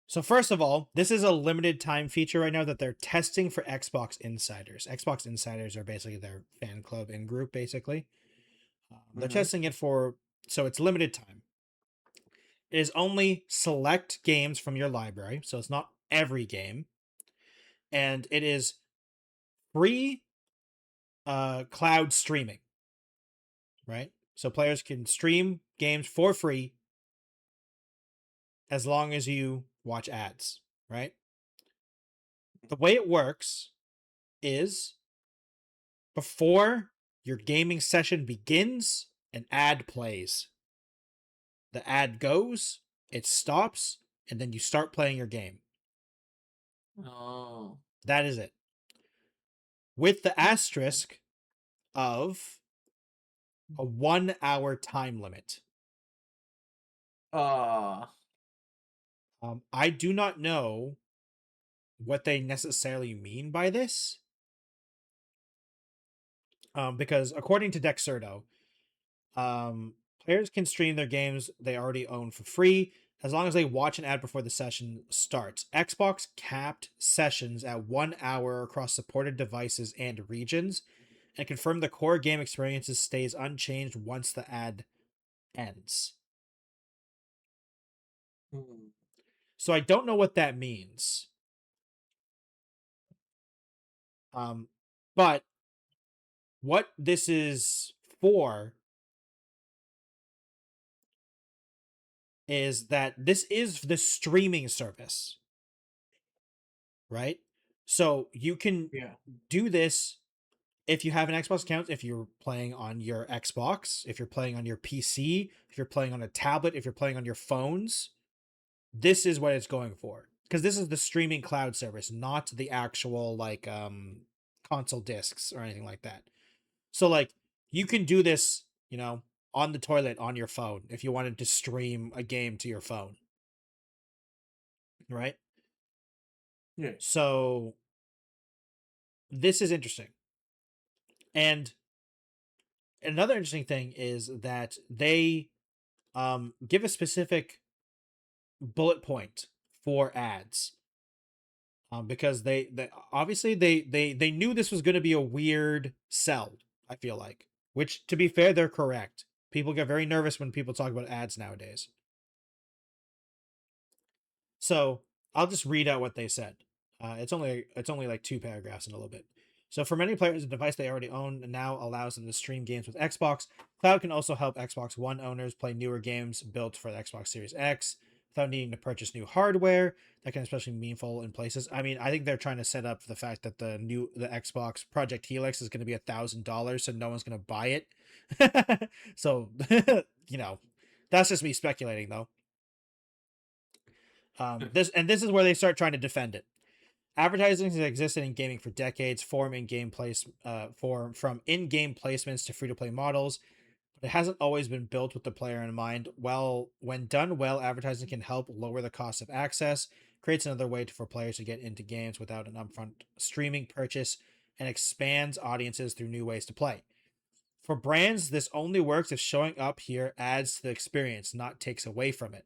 So first of all, this is a limited time feature right now that they're testing for Xbox Insiders. Xbox Insiders are basically their fan club in group, basically. They're Mm-hmm. testing it for, so it's limited time. It is only select games from your library, so it's not every game, and it is free cloud streaming, right? So players can stream games for free as long as you watch ads, right? The way it works is before your gaming session begins, an ad plays. The ad goes, it stops, and then you start playing your game. Oh. That is it. With the asterisk of a 1 hour time limit. Uh I do not know what they necessarily mean by this. Because according to Dexerto, players can stream their games they already own for free as long as they watch an ad before the session starts. Xbox capped sessions at 1 hour across supported devices and regions, and confirmed the core game experiences stays unchanged once the ad ends. hmm. So I don't know what that means. Um, but what this is for is that this is the streaming service, right? So you can Yeah. do this if you have an Xbox account, if you're playing on your Xbox, if you're playing on your PC, if you're playing on a tablet, if you're playing on your phones, this is what it's going for. Because this is the streaming cloud service, not the actual like console discs or anything like that. So like you can do this, on the toilet on your phone if you wanted to stream a game to your phone, right? Yeah. So this is interesting. And another interesting thing is that they give a specific bullet point for ads, because they obviously they knew this was going to be a weird sell. I feel like, which to be fair, they're correct. People get very nervous when people talk about ads nowadays. So I'll just read out what they said. It's only like 2 paragraphs in a little bit. So for many players, the device they already own now allows them to stream games with Xbox. Cloud can also help Xbox One owners play newer games built for the Xbox Series X without needing to purchase new hardware. That can especially be meaningful in places. I mean, I think they're trying to set up the fact that the Xbox Project Helix is going to be $1,000, so no one's going to buy it. So that's just me speculating though. This is where they start trying to defend it. Advertising has existed in gaming for decades, from in-game placements to free-to-play models, but it hasn't always been built with the player in mind. Well, when done well, advertising can help lower the cost of access, creates another way for players to get into games without an upfront streaming purchase, and expands audiences through new ways to play. For brands, this only works if showing up here adds to the experience, not takes away from it.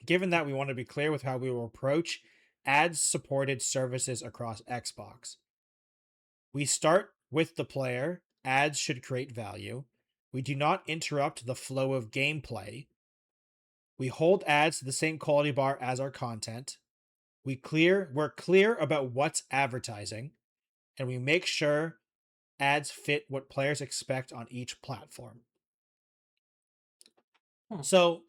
Given that, we want to be clear with how we will approach ads supported services across Xbox. We start with the player. Ads should create value. We do not interrupt the flow of gameplay. We hold ads to the same quality bar as our content. We're clear about what's advertising, and we make sure ads fit what players expect on each platform. Hmm. So,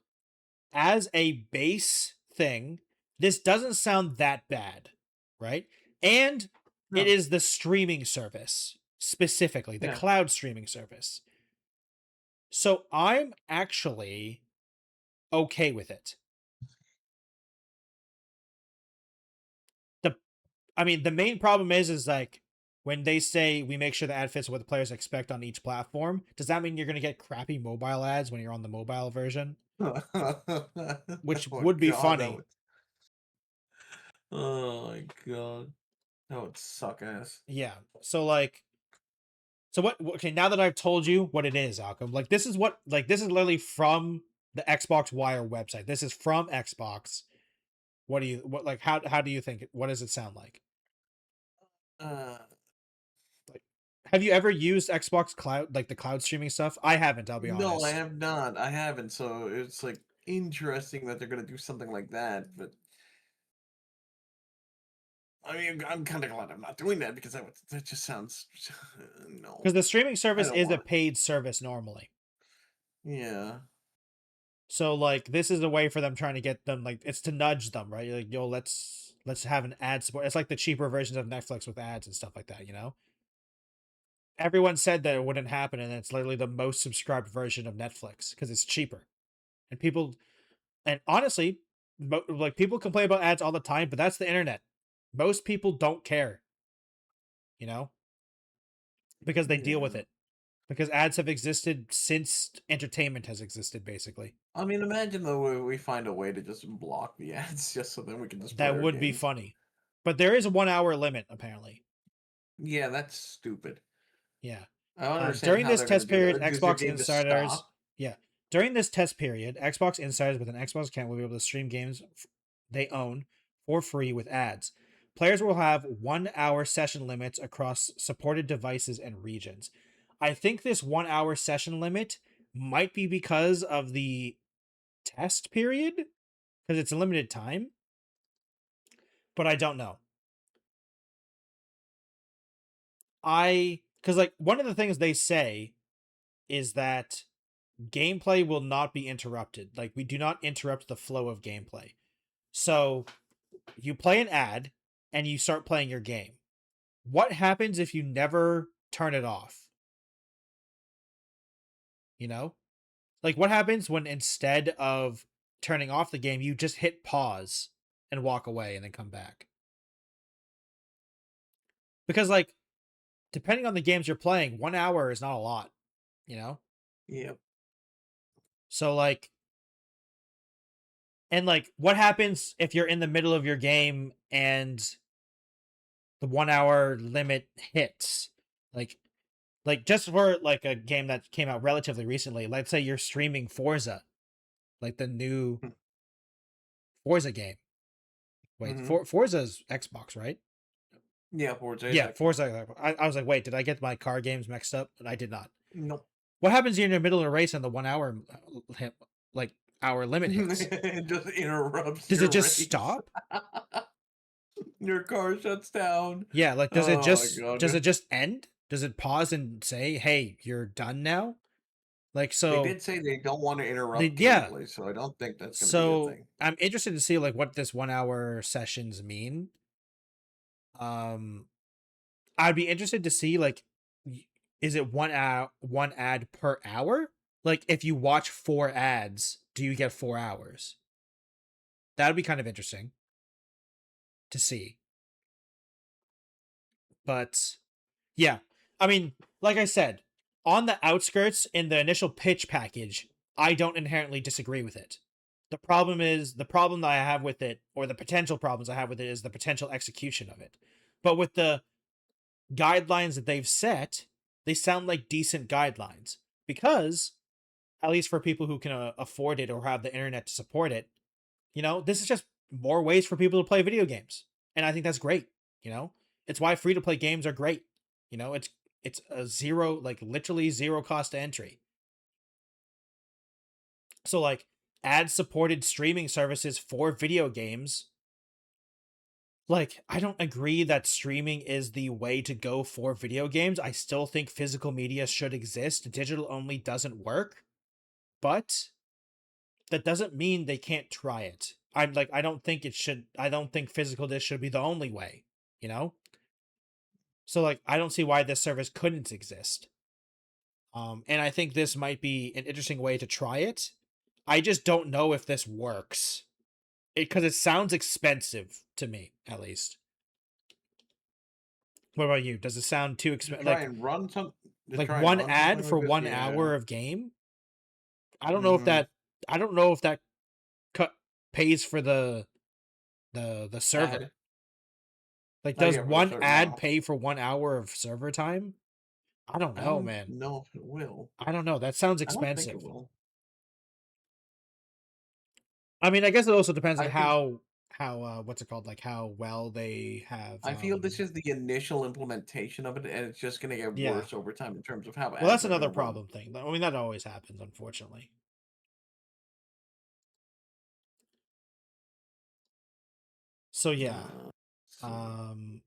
as a base thing, this doesn't sound that bad, right? And it No. is the streaming service, specifically the Yeah. cloud streaming service. So I'm actually okay with it. The the main problem is like when they say we make sure the ad fits what the players expect on each platform, does that mean you're going to get crappy mobile ads when you're on the mobile version? Which Oh would be god, that funny. would. Oh my god, that would suck ass. Yeah. So like So what? Okay, now that I've told you what it is, Alchem, like this is what, like this is literally from the Xbox Wire website. This is from Xbox. What do you what like? How do you think? What does it sound like? Uh, Like, have you ever used Xbox Cloud, like the cloud streaming stuff? I haven't. I'll be no, I honest. have not. I haven't. So it's like interesting that they're gonna do something like that. But I mean, I'm kind of glad I'm not doing that because that just sounds no. Because the streaming I service don't is a want it. paid service normally. Yeah. So like this is a way for them trying to get them, like it's to nudge them, right? Like, yo, let's have an ad support. It's like the cheaper versions of Netflix with ads and stuff like that, you know? Everyone said that it wouldn't happen, and it's literally the most subscribed version of Netflix because it's cheaper. And people, and honestly, like people complain about ads all the time, but that's the internet. Most people don't care, you know, because they deal with Yeah. it. Because ads have existed since entertainment has existed, basically. I mean, imagine though we find a way to just block the ads just so then we can just play That our would be games. funny. But there is a 1 hour limit, apparently. Yeah, that's stupid. Yeah. I don't understand During how this they're gonna test do period, that. Does your Xbox game just insiders, stop? yeah, during this test period, Xbox insiders with an Xbox account will be able to stream games they own for free with ads. Players will have 1 hour session limits across supported devices and regions. I think this 1 hour session limit might be because of the test period, because it's a limited time, but I don't know. Because like one of the things they say is that gameplay will not be interrupted. Like we do not interrupt the flow of gameplay. So you play an ad and you start playing your game. What happens if you never turn it off? You know? Like what happens when instead of turning off the game, you just hit pause and walk away and then come back? Because like depending on the games you're playing, 1 hour is not a lot, you know? Yep. So like, and like what happens if you're in the middle of your game and the 1 hour limit hits? Like just for like a game that came out relatively recently, let's say you're streaming Forza, like the new Forza game. Wait, Mm-hmm. Forza's Xbox, right? Yeah, Forza is Yeah, Xbox. Forza. I was like, wait, did I get my car games mixed up? And I did not. Nope. What happens if you're in the middle of a race and the 1 hour like hour limit hits? It just interrupts Does it your just race. stop? Your car shuts down. Yeah, like Oh my does it god. just end? Does it pause and say, "Hey, you're done now"? Like They so did say they don't want to they interrupt yeah. gameplay, so I don't think that's going to be a So thing. I'm interested to see like what this 1 hour sessions mean. Um I'd be interested to see like is it 1 hour, one ad per hour? Like if you watch 4 ads, do you get 4 hours? That would be kind of interesting to see. But yeah, I mean, like I said, on the outskirts in the initial pitch package, I don't inherently disagree with it. The problem that I have with it, or the potential problems I have with it, is the potential execution of it. But with the guidelines that they've set, they sound like decent guidelines because, at least for people who can afford it or have the internet to support it, this is just more ways for people to play video games, and I think that's great. It's why free to play games are great. It's a zero, like literally zero cost to entry. So like ad supported streaming services for video games, like I don't agree that streaming is the way to go for video games. I still think physical media should exist. Digital only doesn't work, but that doesn't mean they can't try it. I don't think it should. I don't think physical disc should be the only way, you know? So like I don't see why this service couldn't exist. And I think this might be an interesting way to try it. I just don't know if this works. Because it sounds expensive to me, at least. What about you? Does it sound too To expensive? try and run some to Like try and one run something ad like for this, one yeah. hour of game? I don't know if Mm-hmm. that. I don't know if that cut pays for the server. Ad. Like, Oh does yeah, for the one server ad now. pay for 1 hour of server time? I don't I know, don't man. know if it will. I don't know. That sounds I don't think it expensive. will. I mean, I guess it also depends on I think how what's it called? Like how well they have I feel this is the initial implementation of it, and it's just gonna get yeah. worse over time in terms of how Well, that's ads are another gonna run. problem thing. I mean, that always happens, unfortunately. So yeah, See. um,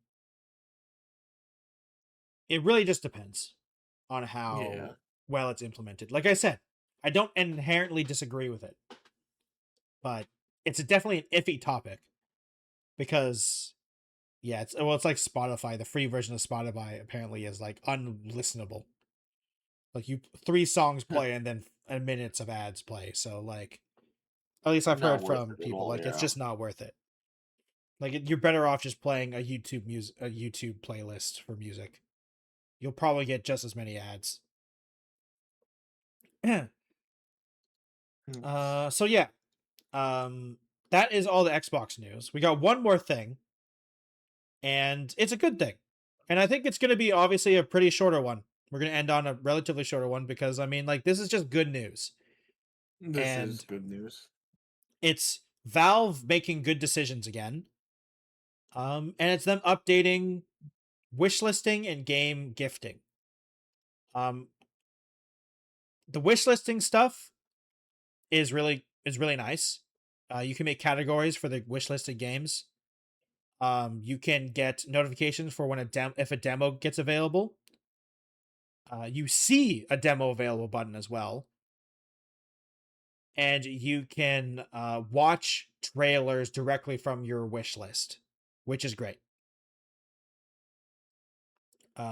it really just depends on Yeah. how well it's implemented. Like I said, I don't inherently disagree with it, but it's definitely an iffy topic because yeah, it's like Spotify. The free version of Spotify apparently is like unlistenable. Like you 3 songs play and then minutes of ads play. So like at least I've Not heard worth from it at people all, like it's yeah. just not worth it. Like you're better off just playing a YouTube playlist for music. You'll probably get just as many ads. Hmm. So yeah, that is all the Xbox news. We got one more thing, and it's a good thing. And I think it's going to be obviously a pretty shorter one. We're going to end on a relatively shorter one because I mean, like, this is just good news. This is And good news. it's Valve making good decisions again. And it's them updating wishlisting and game gifting. Um, the wishlisting stuff is really nice. You can make categories for the wishlisted games. You can get notifications for when if a demo gets available. You see a demo available button as well, and you can watch trailers directly from your wish list, which is great.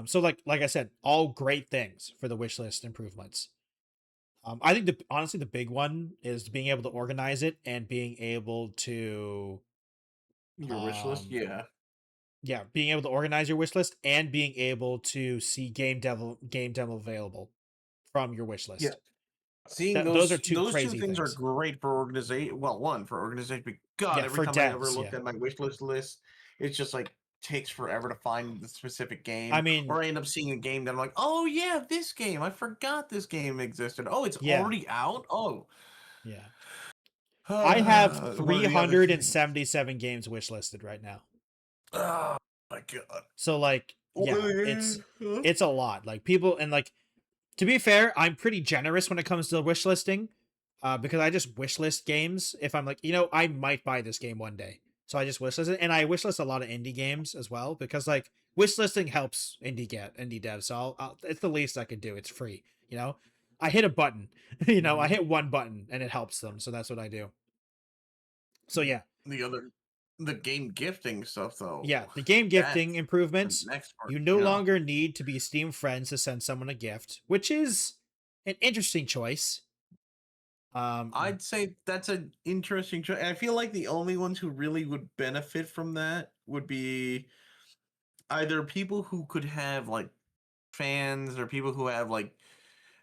So like I said, all great things for the wish list improvements. I think honestly the big one is being able to organize it and being able to Your wish list? um Yeah. yeah, being able to organize your wish list and being able to see game demo available from your wish Yeah. list. Seeing Those are those two those two crazy things are things. great for organization. Well, one for organization. But God, Yeah, every for time I ever devs, look yeah. at my wish list, it's just like takes forever to find the specific I game, mean, or I end up seeing a game that I'm like, oh yeah, this game. I forgot this game existed. Oh, it's yeah, already out. Oh, yeah. I have one of the other things. 377 games wishlisted right now. Oh my God. So like, yeah, What? it's a lot. Like people and like to be fair, I'm pretty generous when it comes to wishlisting. Because I just wishlist games if I'm like, I might buy this game one day. So I just wishlist it. And I wishlist a lot of indie games as well because like wishlisting helps indie devs. So it's the least I could do. It's free, you know? I hit a button, I Mhm. hit one button and it helps them. So that's what I do. So yeah, The other, the game gifting stuff though. yeah, the game gifting That's the improvements. next part. You no Yeah. longer need to be Steam friends to send someone a gift, which is an interesting choice. Um, I'd say that's an interesting choice. I feel like the only ones who really would benefit from that would be either people who could have like fans or people who have like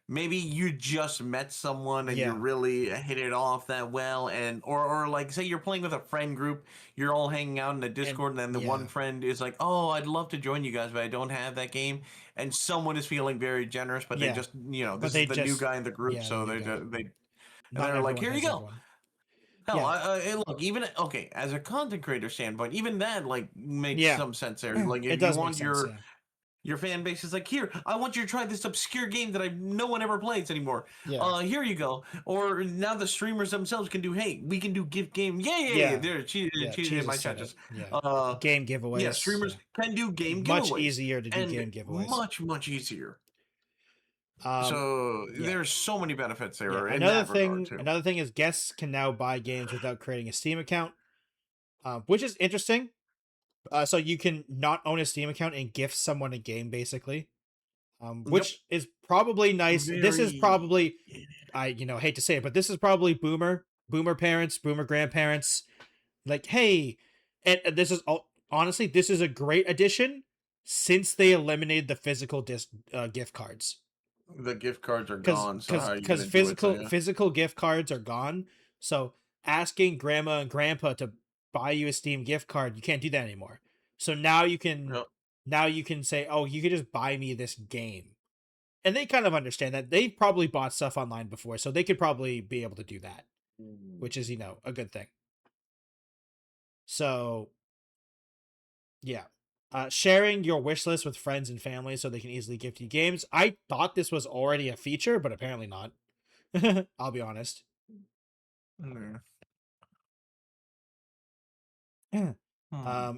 maybe you just met someone and you yeah, really hit it off that well and or like say you're playing with a friend group, you're all hanging out in the and Discord and then the one yeah, friend is like, "Oh, I'd love to join you guys, but I don't have that game." And someone is feeling very generous, but they yeah, just, but this is they the new just guy in the group, yeah, the so new guy. they and Not they're like, everyone "Here you has go." everyone. Hell, Yeah, look, even okay, as a content creator standpoint, even that like makes yeah, some sense there. Like, it if you does make want sense. Yeah, your fan base is like, here, I want you to try this obscure game that no one ever plays anymore. yeah, Here you go. Or now the streamers themselves can do, hey, we can do gift game. Yeah, yeah, yeah. yeah, There, yeah. cheated in my Jesus chat said it. just. Yeah, Uh, game yeah, giveaways. streamers Yeah, can do game much giveaways easier to do and game giveaways. much easier. Um, So yeah. there's so many benefits Yeah, there in another that regard thing, too. another thing is guests can now buy games without creating a Steam account, which is interesting. So you can not own a Steam account and gift someone a game, basically, Yep. which is probably nice. This is Very. probably, I hate to say it, but this is probably boomer parents, boomer grandparents. Like, hey, and this is honestly, this is a great addition since they eliminated the physical gift cards. The gift cards are because gone, so because how are you because gonna do it? So physical yeah. physical gift cards are gone. So asking grandma and grandpa to buy you a Steam gift card, you can't do that anymore. So now you can Yep. say, oh, you can just buy me this game. and they kind of understand that. They've probably bought stuff online before, so they could probably be able to do that, which is, a good thing. So, yeah. Sharing your wish list with friends and family so they can easily gift you games. I thought this was already a feature, but apparently not. I'll be honest. Hmm.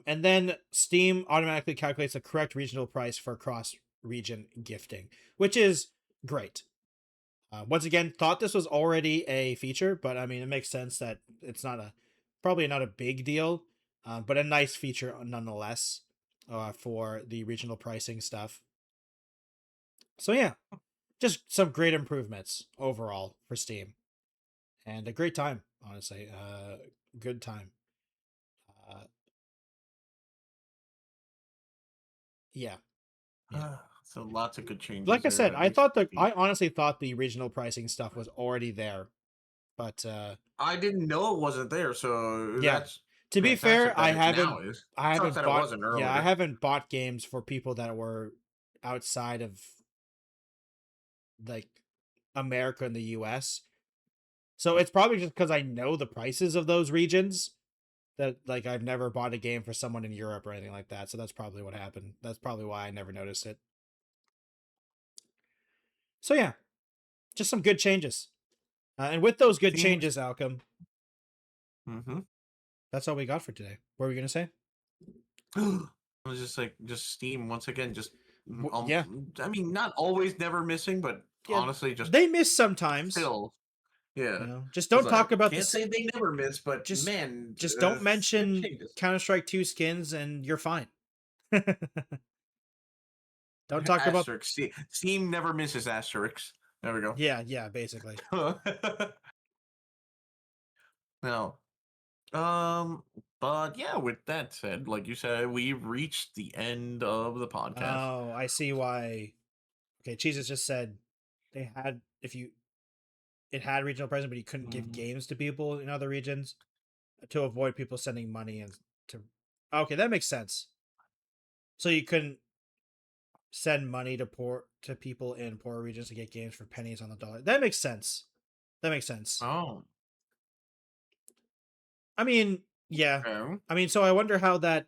And then Steam automatically calculates the correct regional price for cross-region gifting, which is great. Once again, thought this was already a feature, but I mean, it makes sense that it's probably not a big deal, but a nice feature nonetheless for the regional pricing stuff. So yeah, just some great improvements overall for Steam, and a great time, honestly. Good time. Uh, yeah, yeah. So lots of good changes Like I there, said, at least. I honestly thought the regional pricing stuff was already there, but I didn't know it wasn't there, so yeah. that's To be fair, fantastic that it now is. Sucks that it wasn't I earlier. haven't bought games for people that were outside of like America and the US. So it's probably just because I know the prices of those regions that like I've never bought a game for someone in Europe or anything like that. So that's probably what happened. That's probably why I never noticed it. So yeah, just some good changes. And with those good Seems. changes, Alchem, Mm-hmm. that's all we got for today. What were we gonna say? I was just like, just Steam once again, just Yeah, I mean, not always, never missing, but yeah. honestly, just They miss sometimes. still, yeah. Just It's don't like talk about can't this. say they never miss, but Just man, just don't good mention changes. Counter Strike 2 skins, and you're fine. Don't talk about. Asterisk. Steam never misses asterisks. There we go. Yeah, yeah, basically. No. Um, but yeah, with that said, like you said, we've reached the end of the podcast. Oh, I see why. Okay, Jesus just said they had if you it had regional presence, but you couldn't give Mhm. games to people in other regions to avoid people sending money and to. Okay, that makes sense. So you couldn't send money to people in poor regions to get games for pennies on the dollar. That makes sense. That makes sense. Oh, I mean, yeah. okay. I mean, so I wonder how that.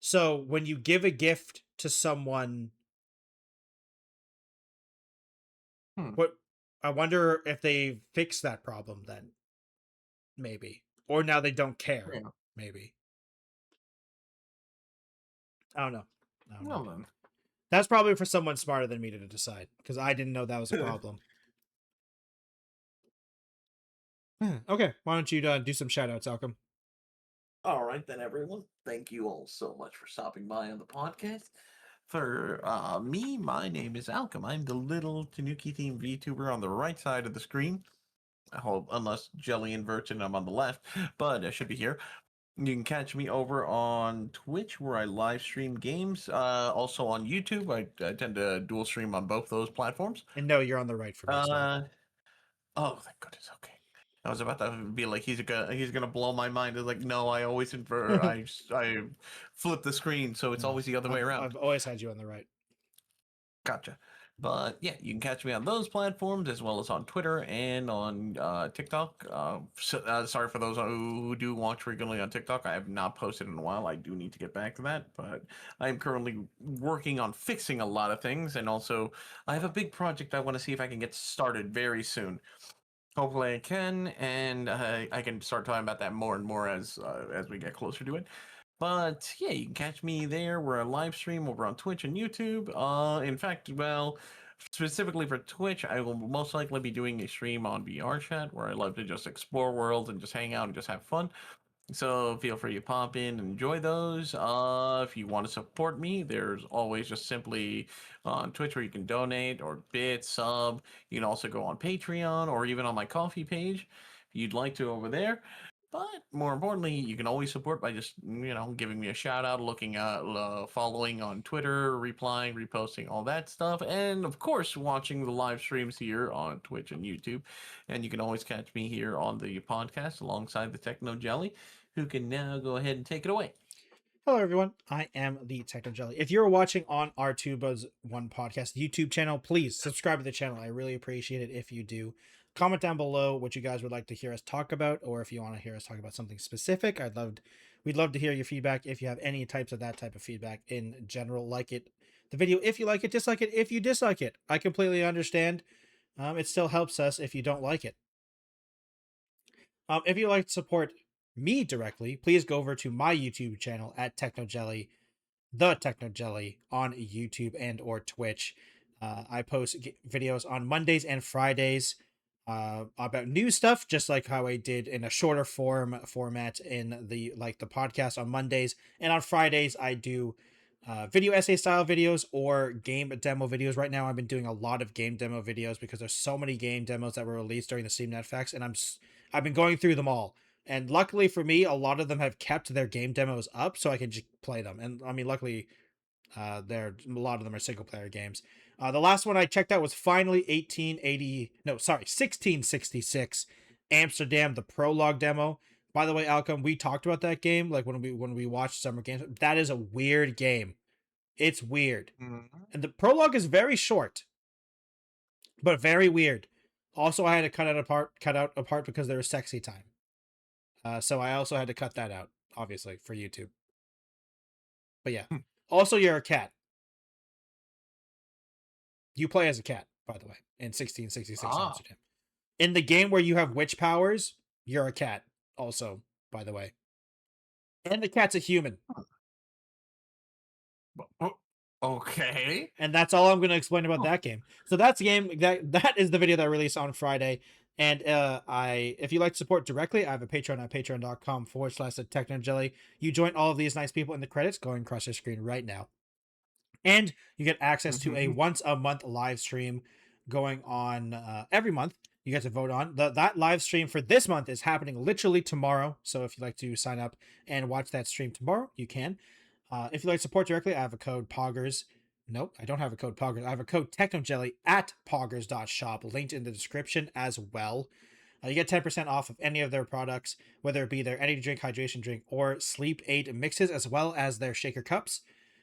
So when you give a gift to someone, Hmm. what I wonder if they fix that problem then, maybe, or now they don't care, Yeah. maybe. I don't know. I don't know. Well then. That's probably for someone smarter than me to decide because I didn't know that was a problem. Okay, why don't you do some shout outs, Alchem? All right, then, everyone. Thank you all so much for stopping by on the podcast. For me, my name is Alchem. I'm the little Tanuki themed VTuber on the right side of the screen. I hope, unless Jelly inverts and I'm on the left, but I should be here. You can catch me over on Twitch where I live stream games. Also on YouTube. I tend to dual stream on both those platforms. And no, you're on the right for me as well. Uh, oh, thank goodness. Okay. I was about to be like, he's gonna blow my mind. It's like, no, I always invert. I flip the screen, so it's No, always the other way around. I've always had you on the right. Gotcha. But yeah, you can catch me on those platforms as well as on Twitter and on TikTok. Sorry for those who do watch frequently on TikTok. I have not posted in a while. I do need to get back to that, but I am currently working on fixing a lot of things, and also I have a big project I want to see if I can get started very soon. Hopefully, I can, and I can start talking about that more and more as we get closer to it. But yeah, you can catch me there. We're a live stream over on Twitch and YouTube. In fact, well, specifically for Twitch, I will most likely be doing a stream on VR chat where I love to just explore worlds and just hang out and just have fun. So feel free to pop in and enjoy those. If you want to support me, there's always just simply on Twitch where you can donate or bit, sub. You can also go on Patreon or even on my coffee page if you'd like to over there. But more importantly, you can always support by just giving me a shout out, looking at following on Twitter, replying, reposting, all that stuff, and of course watching the live streams here on Twitch and YouTube. And you can always catch me here on the podcast alongside the Techno Jelly, who can now go ahead and take it away. Hello, everyone. I am the TechnoJelly. If you're watching on our Two Buds One podcast YouTube channel, please subscribe to the channel. I really appreciate it if you do. Comment down below what you guys would like to hear us talk about, or if you want to hear us talk about something specific. We'd love to hear your feedback. If you have any types of that type of feedback in general, like it, the video. If you like it, dislike it. If you dislike it, I completely understand. It still helps us if you don't like it. If you'd like to support me directly, please go over to my YouTube channel at TechnoJelly, TheTechnojelly on YouTube and or Twitch. I post videos on Mondays and Fridays about new stuff, just like how I did in a shorter format in the podcast on Mondays, and on Fridays I do video essay style videos or game demo videos. Right now, I've been doing a lot of game demo videos because there's so many game demos that were released during the Steam Net Fest, and I've been going through them all. And luckily for me, a lot of them have kept their game demos up, so I can just play them. And I mean, luckily, there a lot of them are single player games. The last one I checked out was finally 1666 Amsterdam, the prologue demo. By the way, Alchem, we talked about that game like when we watched Summer Games. That is a weird game. It's weird, Mhm. and the prologue is very short, but very weird. Also, I had to cut out apart because there was sexy time. So I also had to cut that out, obviously, for YouTube. But yeah. Hmm. Also, you're a cat. You play as a cat, by the way, in 1666 Ah. Amsterdam. In the game where you have witch powers, you're a cat, also, by the way. And the cat's a human. Okay. And that's all I'm going to explain about Oh. that game. So that's the game that is the video that I released on Friday. And if you like to support directly, I have a Patreon at patreon.com/TechnoJelly. You join all of these nice people in the credits going across your screen right now. And you get access to a once a month live stream going on every month. You get to vote on that live stream for this month is happening literally tomorrow. So if you'd like to sign up and watch that stream tomorrow, you can. If you'd like to support directly, I have a code Poggers. Nope, I don't have a code Poggers. I have a code TechnoJelly at poggers.shop linked in the description as well. You get 10% off of any of their products, whether it be their energy drink, hydration drink, or sleep aid mixes, as well as their shaker cups.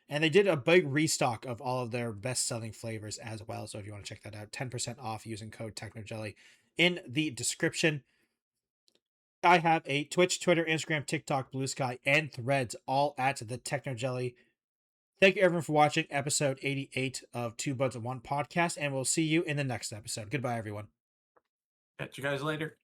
And they did a big restock of all of their best selling flavors as well. So if you want to check that out, 10% off using code TechnoJelly in the description. I have a Twitch, Twitter, Instagram, TikTok, Blue Sky, and Threads, all at the TechnoJelly. Thank you everyone for watching episode 88 of Two Buds and One podcast, and we'll see you in the next episode. Goodbye, everyone. Catch you guys later.